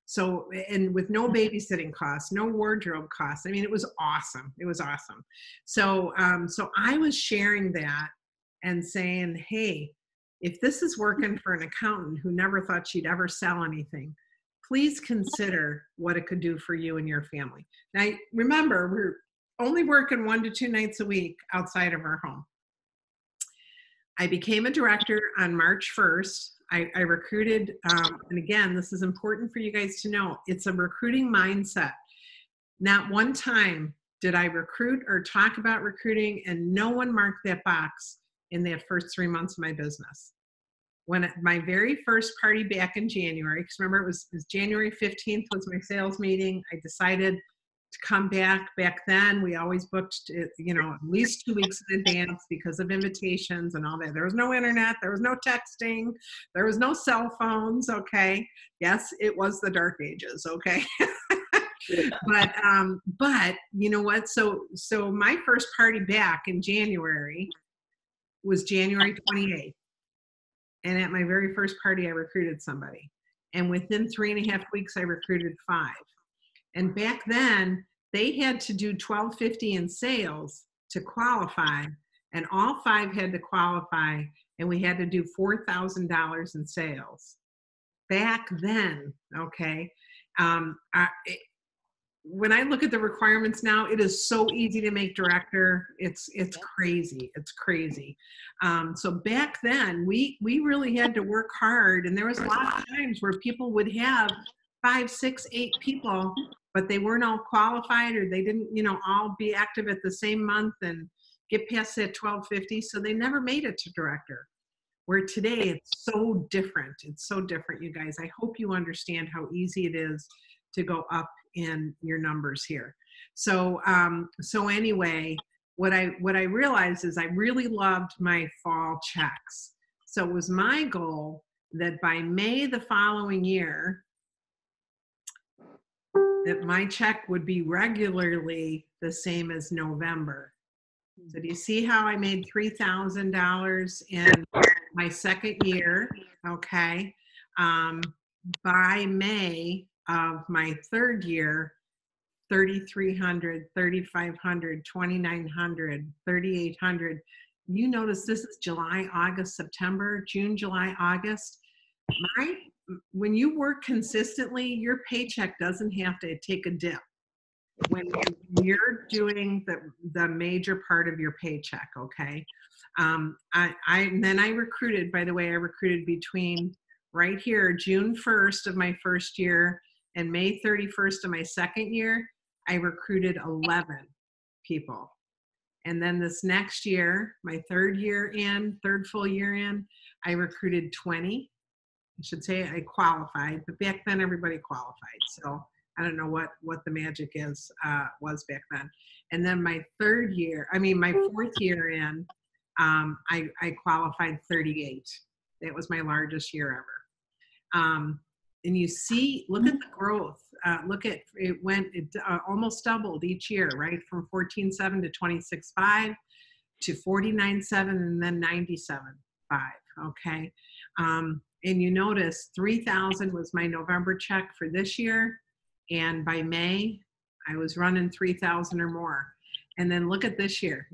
So, and with no babysitting costs, no wardrobe costs. I mean, it was awesome. It was awesome. So, so I was sharing that and saying, hey, if this is working for an accountant who never thought she'd ever sell anything, please consider what it could do for you and your family. Now, remember, we're only working 1 to 2 nights a week outside of our home. I became a director on March 1st. I recruited, and again, this is important for you guys to know, it's a recruiting mindset. Not one time did I recruit or talk about recruiting? And no one marked that box in the first 3 months of my business. When my very first party back in January, because remember it was January 15th was my sales meeting. I decided to come back. Back then, we always booked, at least 2 weeks in advance because of invitations and all that. There was no internet. There was no texting. There was no cell phones. Okay. Yes, it was the dark ages. Okay. But you know what? So my first party back in January was January 28th. And at my very first party, I recruited somebody. And within 3.5 weeks, I recruited 5. And back then, they had to do $1,250 in sales to qualify. And all 5 had to qualify. And we had to do $4,000 in sales. Back then, okay? When I look at the requirements now, it is so easy to make director. It's crazy. It's crazy. So back then, we really had to work hard, and there was a lot of times where people would have 5, 6, 8 people, but they weren't all qualified, or they didn't, all be active at the same month and get past that $1,250. So they never made it to director. Where today it's so different. It's so different, you guys. I hope you understand how easy it is to go up in your numbers here. So anyway, what I realized is I really loved my fall checks. So it was my goal that by May the following year, that my check would be regularly the same as November. So do you see how I made $3,000 in my second year? Okay. By May of my third year, 3,300, 3,500, 2,900, 3,800. You notice this is July, August, September, June, July, August. When you work consistently, your paycheck doesn't have to take a dip when you're doing the major part of your paycheck, okay? Then I recruited, by the way, I recruited between right here, June 1st of my first year and May 31st of my second year, I recruited 11 people. And then this next year, my third full year in, I recruited 20. I should say I qualified, but back then everybody qualified. So I don't know what the magic was back then. And then my fourth year in, I qualified 38. That was my largest year ever. And you see, look at the growth. It almost doubled each year, right? From 14.7 to 26.5 to 49.7 and then 97.5, okay? And you notice 3,000 was my November check for this year. And by May, I was running 3,000 or more. And then look at this year,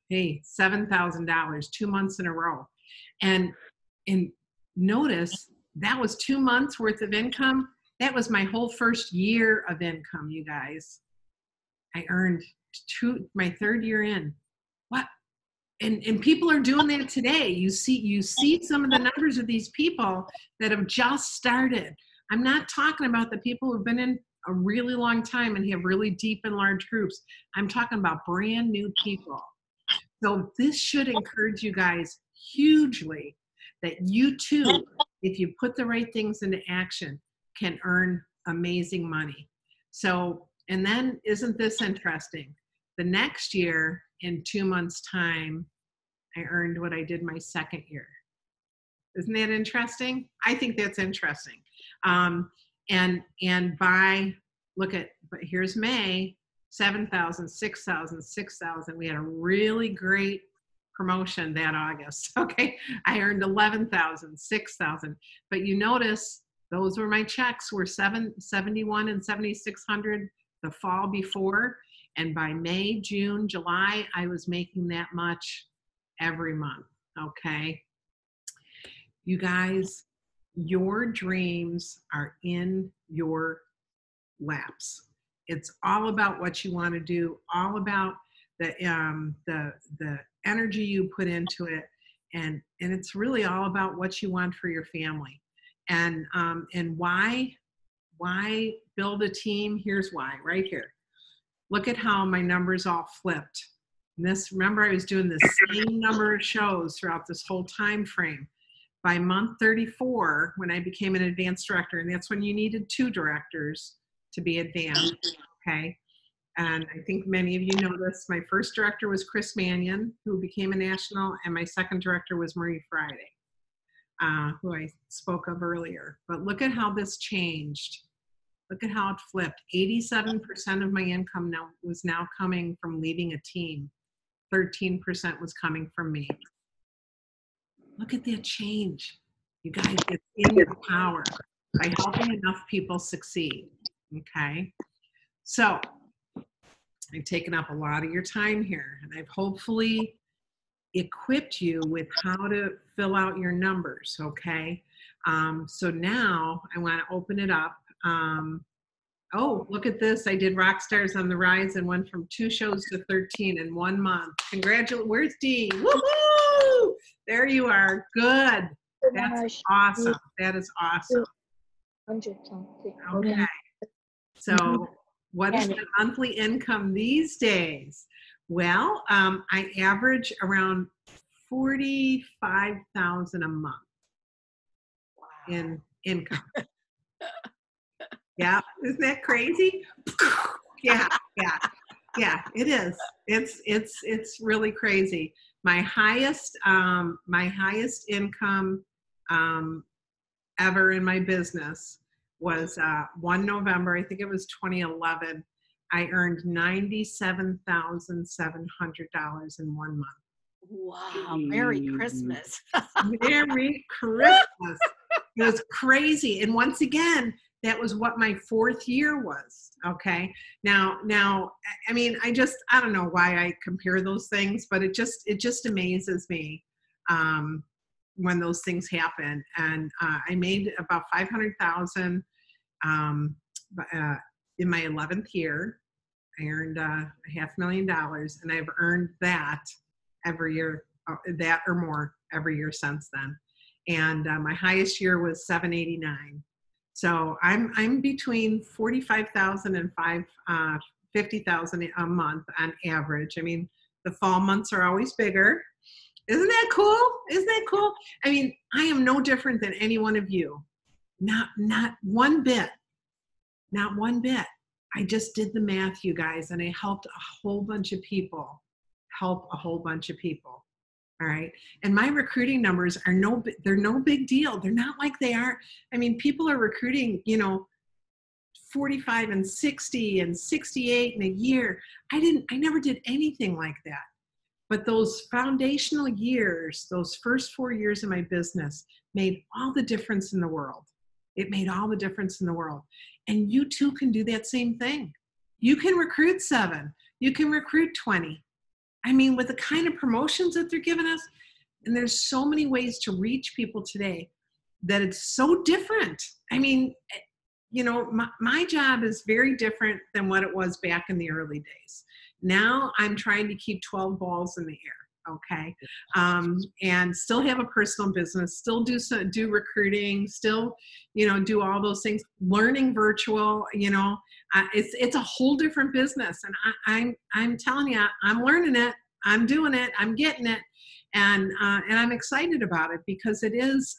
hey, $7,000, 2 months in a row. And notice that was 2 months worth of income. That was my whole first year of income, you guys. I earned my third year in. What? And people are doing that today. You see some of the numbers of these people that have just started. I'm not talking about the people who've been in a really long time and have really deep and large groups. I'm talking about brand new people. So this should encourage you guys hugely that you too, if you put the right things into action, can earn amazing money. So, and then isn't this interesting? The next year, in 2 months' time, I earned what I did my second year. Isn't that interesting? I think that's interesting. But here's May, 7,000, 6,000, 6,000. We had a really great promotion that August. Okay, I earned 11,000, 6,000. But you notice those were my checks were 771 and 7,600 the fall before. And by May, June, July, I was making that much every month, okay? You guys, your dreams are in your laps. It's all about what you want to do, all about the energy you put into it, and it's really all about what you want for your family. And why build a team? Here's why, right here. look at how my numbers all flipped. And this, remember, I was doing the same number of shows throughout this whole time frame. By month 34, when I became an advanced director, and that's when you needed 2 directors to be advanced, okay? And I think many of you know this. My first director was Chris Mannion, who became a national, and my second director was Marie Friday, who I spoke of earlier. But look at how this changed. Look at how it flipped. 87% of my income was now coming from leading a team. 13% was coming from me. Look at that change. You guys, it's in your power by helping enough people succeed, okay? So I've taken up a lot of your time here, and I've hopefully equipped you with how to fill out your numbers, okay? So now I want to open it up. Oh, look at this. I did Rockstars on the Rise and went from 2 shows to 13 in 1 month. Congratulations. Where's Dee? Woohoo! There you are. Good. That's awesome. That is awesome. Okay. So what is the monthly income these days? Well, I average around $45,000 a month in income. Yeah, isn't that crazy? Yeah, it is. It's really crazy. My highest income ever in my business was 1 November, I think it was 2011. I earned $97,700 in 1 month. Wow, Merry Christmas. Merry Christmas. It was crazy. And once again, that was what my 4th year was. Okay. Now, I mean, I don't know why I compare those things, but it just amazes me when those things happen. And I made about $500,000 in my 11th year. I earned $500,000, and I've earned that every year, that or more every year since then. And my highest year was $789,000. So I'm between $45,000 and $50,000 a month on average. I mean, the fall months are always bigger. Isn't that cool? Isn't that cool? I mean, I am no different than any one of you. Not one bit. Not one bit. I just did the math, you guys, and I helped a whole bunch of people. All right. And my recruiting numbers are they're no big deal. They're not like they are. I mean, people are recruiting, 45 and 60 and 68 in a year. I never did anything like that. But those foundational years, those first 4 years of my business made all the difference in the world. It made all the difference in the world. And you too can do that same thing. You can recruit 7. You can recruit 20. I mean, with the kind of promotions that they're giving us, and there's so many ways to reach people today that it's so different. I mean, my job is very different than what it was back in the early days. Now I'm trying to keep 12 balls in the air, okay? And still have a personal business, still do recruiting, still, do all those things, learning virtual, it's a whole different business. And I'm telling you, I'm learning it, I'm doing it, I'm getting it. And I'm excited about it because it is,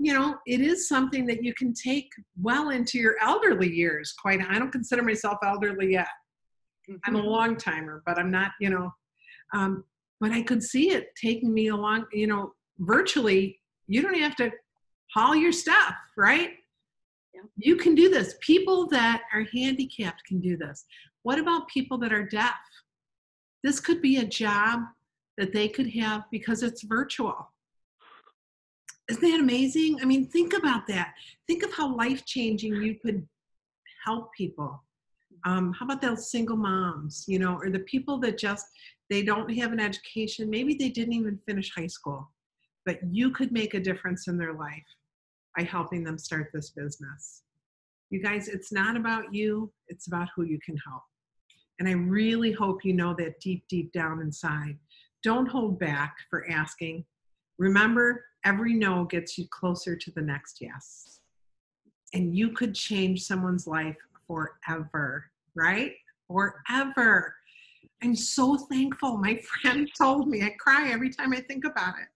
it is something that you can take well into your elderly years. I don't consider myself elderly yet. I'm a long timer, but I'm not, but I could see it taking me along, virtually. You don't have to haul your stuff, right? Yeah. You can do this. People that are handicapped can do this. What about people that are deaf? This could be a job that they could have because it's virtual. Isn't that amazing? I mean, think about that. Think of how life-changing you could help people. How about those single moms, or the people that they don't have an education. Maybe they didn't even finish high school, but you could make a difference in their life by helping them start this business. You guys, it's not about you. It's about who you can help. And I really hope you know that deep, deep down inside. Don't hold back for asking. Remember, every no gets you closer to the next yes. And you could change someone's life forever, right? forever. I'm so thankful. My friend told me, I cry every time I think about it.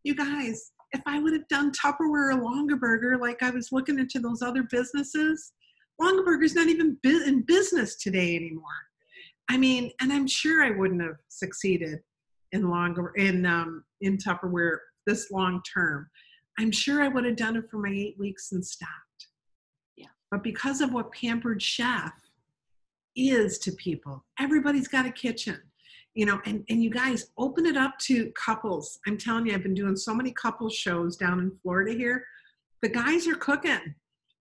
You guys, if I would have done Tupperware or Longaberger, like I was looking into those other businesses, Longaberger's not even in business today anymore. I mean, and I'm sure I wouldn't have succeeded in Tupperware this long term. I'm sure I would have done it for my 8 weeks and stopped. Yeah. But because of what Pampered Chef is to people, everybody's got a kitchen, you know, and you guys open it up to couples. I'm telling you, I've been doing so many couple shows down in Florida here. The guys are cooking.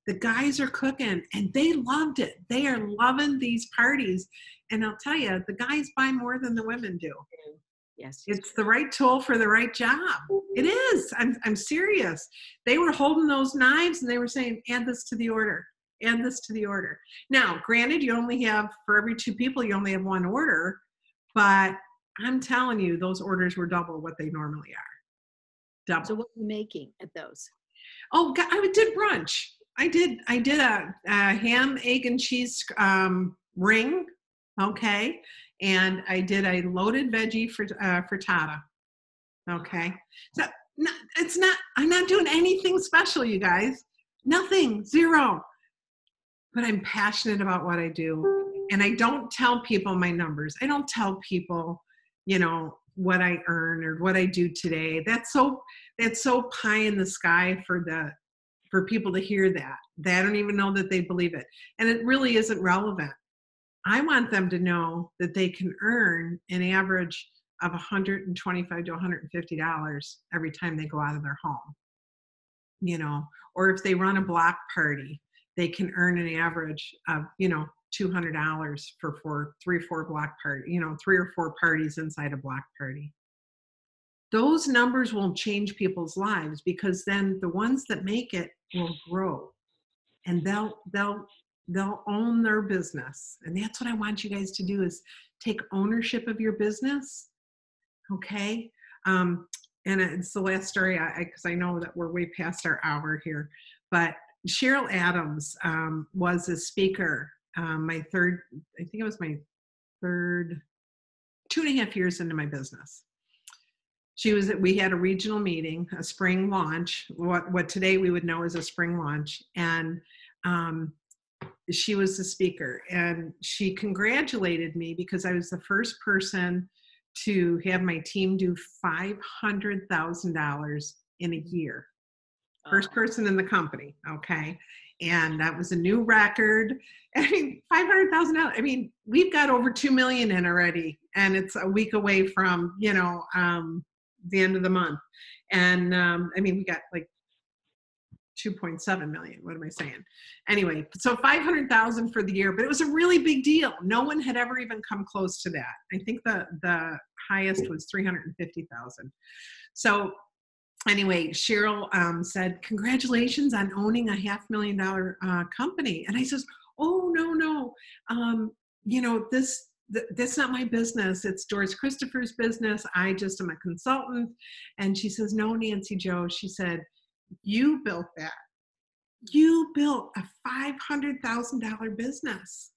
The guys are cooking and they loved it. They are loving these parties. And I'll tell you, the guys buy more than the women do. Yes. It's the right tool for the right job. It is. I'm serious. They were holding those knives and they were saying, add this to the order. Add this to the order. Now, granted, you only have, for every 2 people, you only have 1 order. But I'm telling you, those orders were double what they normally are. Double. So what are you making at those? Oh, God, I did brunch. I did a ham, egg, and cheese ring, okay, and I did a loaded veggie frittata, okay. So I'm not doing anything special, you guys. Nothing, zero. But I'm passionate about what I do, and I don't tell people my numbers. I don't tell people, you know, what I earn or what I do today. That's so pie in the sky for people to hear that. They don't even know that they believe it. And it really isn't relevant. I want them to know that they can earn an average of $125 to $150 every time they go out of their home. You know, or if they run a block party, they can earn an average of, you know, $200 for 3 or 4 block party, you know, 3 or 4 parties inside a block party. Those numbers won't change people's lives because then the ones that make it will grow and they'll own their business. And that's what I want you guys to do, is take ownership of your business. Okay. And it's the last story, because I know that we're way past our hour here, but Cheryl Adams was a speaker, I think it was my third, 2.5 years into my business. We had a regional meeting, a spring launch, what today we would know as a spring launch. And she was the speaker and she congratulated me because I was the first person to have my team do $500,000 in a year. First person in the company. Okay. And that was a new record. I mean, $500,000. I mean, we've got over 2 million in already, and it's a week away from, you know, the end of the month. And I mean, we got like 2.7 million. What am I saying? Anyway, so 500,000 for the year, but it was a really big deal. No one had ever even come close to that. I think the highest was 350,000. So anyway, Cheryl said, congratulations on owning a $500,000 company. And I says, oh, no. You know, that's not my business. It's Doris Christopher's business. I just am a consultant. And she says, no, Nancy Jo, she said, you built that. You built a $500,000 business.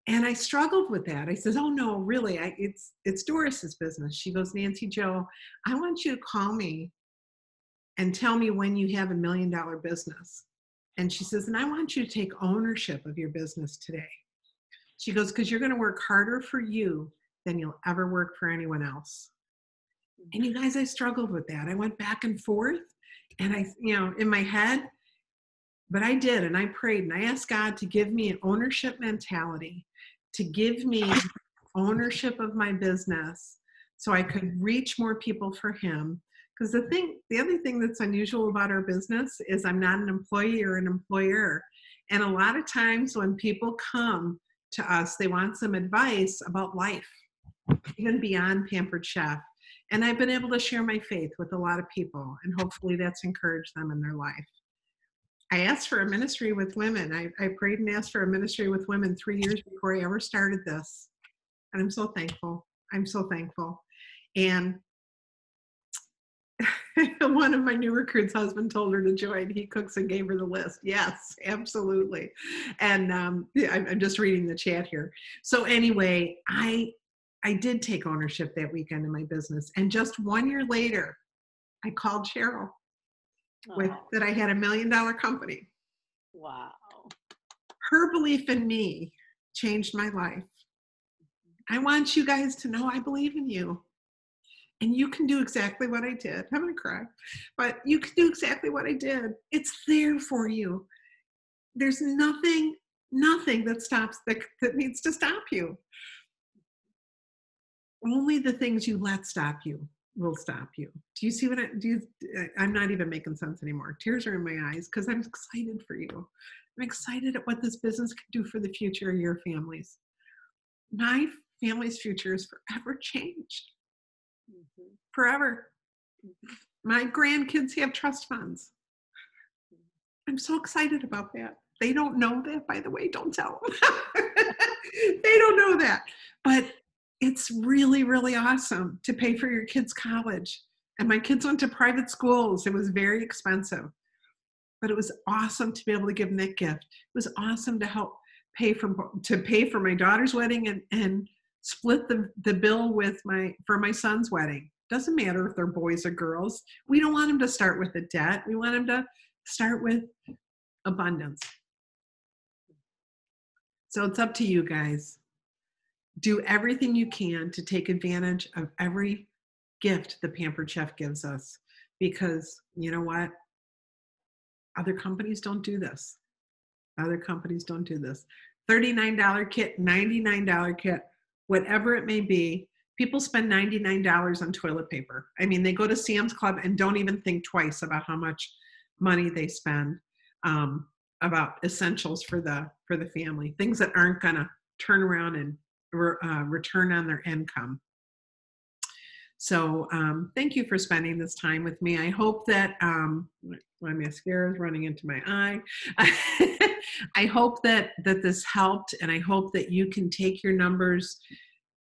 And I struggled with that. I said, oh no, really, it's Doris's business. She goes, Nancy Jo, I want you to call me and tell me when you have $1 million business. And she says, and I want you to take ownership of your business today. She goes, because you're going to work harder for you than you'll ever work for anyone else. And you guys, I struggled with that. I went back and forth and I, you know, in my head, but I did. And I prayed and I asked God to give me an ownership mentality, to give me ownership of my business so I could reach more people for him. Because the other thing that's unusual about our business is I'm not an employee or an employer. And a lot of times when people come to us, they want some advice about life, even beyond Pampered Chef. And I've been able to share my faith with a lot of people, and hopefully that's encouraged them in their life. I asked for a ministry with women. I prayed and asked for a ministry with women 3 years before I ever started this. And I'm so thankful. I'm so thankful. And one of my new recruits' husband told her to join. He cooks and gave her the list. Yes, absolutely. And yeah, I'm just reading the chat here. So anyway, I did take ownership that weekend in my business. And just 1 year later, I called Cheryl with Oh, that I had $1 million company. wow. Her belief in me changed my life. I want you guys to know I believe in you. And you can do exactly what I did. I'm going to cry. But you can do exactly what I did. It's there for you. There's nothing that needs to stop you. Only the things you let stop you will stop you. Do you see what I'm not even making sense anymore. Tears are in my eyes because I'm excited for you. I'm excited at what this business can do for the future of your families. My family's future is forever changed. Mhm. Forever. My grandkids have trust funds. I'm so excited about that. They don't know that, by the way. Don't tell them. They don't know that. But it's really, really awesome to pay for your kids' college. And my kids went to private schools. It was very expensive. But it was awesome to be able to give them that gift. It was awesome to help pay for my daughter's wedding and split the bill for my son's wedding. Doesn't matter if they're boys or girls. We don't want them to start with a debt. We want them to start with abundance. So it's up to you guys. Do everything you can to take advantage of every gift the Pampered Chef gives us, because you know what? Other companies don't do this. Other companies don't do this. $39 kit, $99 kit, whatever it may be. People spend $99 on toilet paper. I mean, they go to Sam's Club and don't even think twice about how much money they spend about essentials for the family, things that aren't going to turn around and return on their income. So thank you for spending this time with me. I hope that my mascara is running into my eye. I hope that this helped, and I hope that you can take your numbers,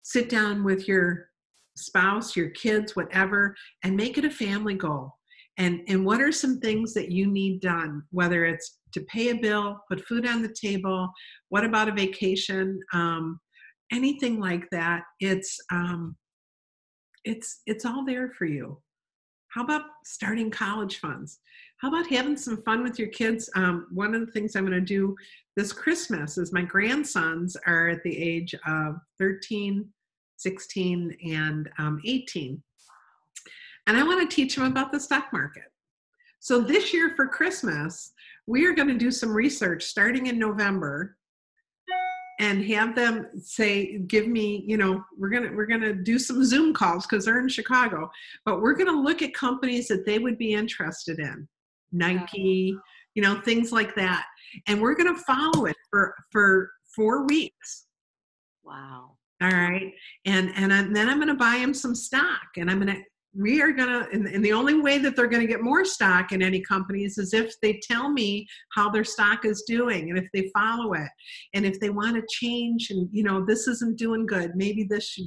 sit down with your spouse, your kids, whatever, and make it a family goal. And what are some things that you need done, whether it's to pay a bill, put food on the table, what about a vacation, anything like that. It's all there for you. How about starting college funds? How about having some fun with your kids? One of the things I'm going to do this Christmas is my grandsons are at the age of 13, 16, and 18. And I want to teach them about the stock market. So this year for Christmas, we are going to do some research starting in November and have them say, give me, we're gonna do some Zoom calls because they're in Chicago, but we're gonna look at companies that they would be interested in, Nike, things like that, and we're gonna follow it for 4 weeks. Wow. All right, and then I'm gonna buy them some stock, and we are going to, and the only way that they're going to get more stock in any companies is if they tell me how their stock is doing and if they follow it. And if they want to change and, this isn't doing good, maybe this should,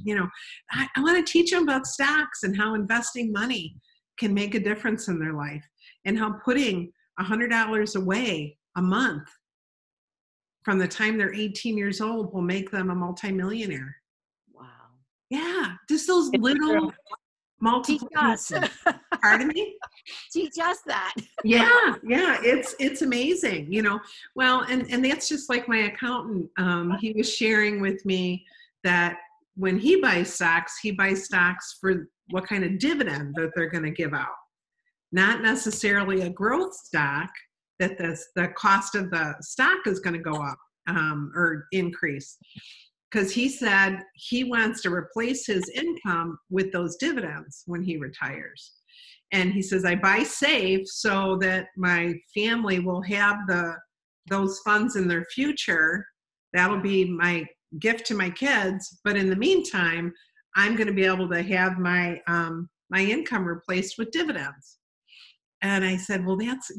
I want to teach them about stocks and how investing money can make a difference in their life, and how putting $100 away a month from the time they're 18 years old will make them a multimillionaire. Wow. Yeah, just those little Teach us. multiplications. Pardon me? Teach us that. Yeah, it's amazing, Well, and that's just like my accountant. He was sharing with me that when he buys stocks for what kind of dividend that they're going to give out, not necessarily a growth stock that the cost of the stock is going to go up or increase. Because he said he wants to replace his income with those dividends when he retires. And he says, I buy safe so that my family will have those funds in their future. That'll be my gift to my kids. But in the meantime, I'm going to be able to have my income replaced with dividends. And I said, well, that's,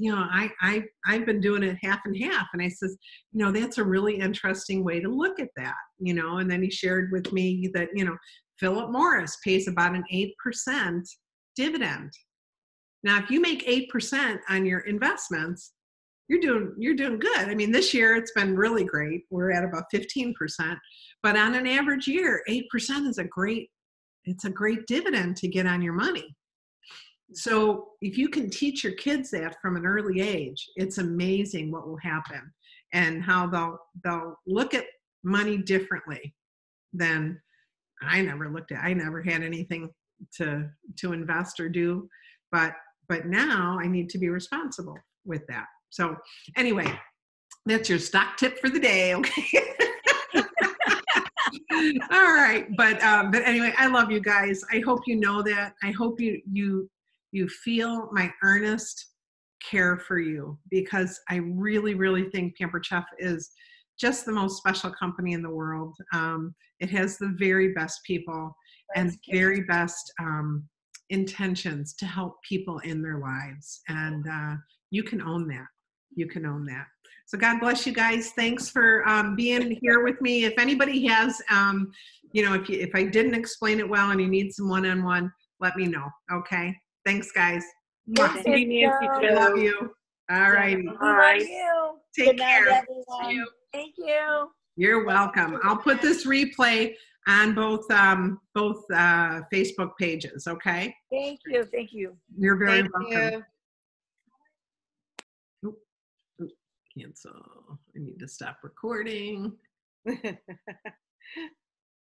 I've been doing it half and half. And I says, that's a really interesting way to look at that, and then he shared with me that, Philip Morris pays about an 8% dividend Now, if you make 8% on your investments, you're doing good. I mean, this year it's been really great. We're at about 15%, but on an average year, 8% is it's a great dividend to get on your money. So if you can teach your kids that from an early age, it's amazing what will happen and how they'll look at money differently than I never had anything to invest or do, but now I need to be responsible with that. So anyway, that's your stock tip for the day. Okay. All right. But anyway, I love you guys. I hope you know that. I hope you feel my earnest care for you, because I really, really think Pampered Chef is just the most special company in the world. It has the very best people and very best intentions to help people in their lives. And you can own that. You can own that. So God bless you guys. Thanks for being here with me. If anybody has, if I didn't explain it well and you need some one-on-one, let me know. Okay. Thanks, guys. Thank you, Nancy. I love you. All righty. All right. You. Take Good night, care. everyone. Thank you. You're welcome. I'll put this replay on both Facebook pages. Okay. Thank you. Thank you. You're very Thank welcome. you. Cancel. I need to stop recording.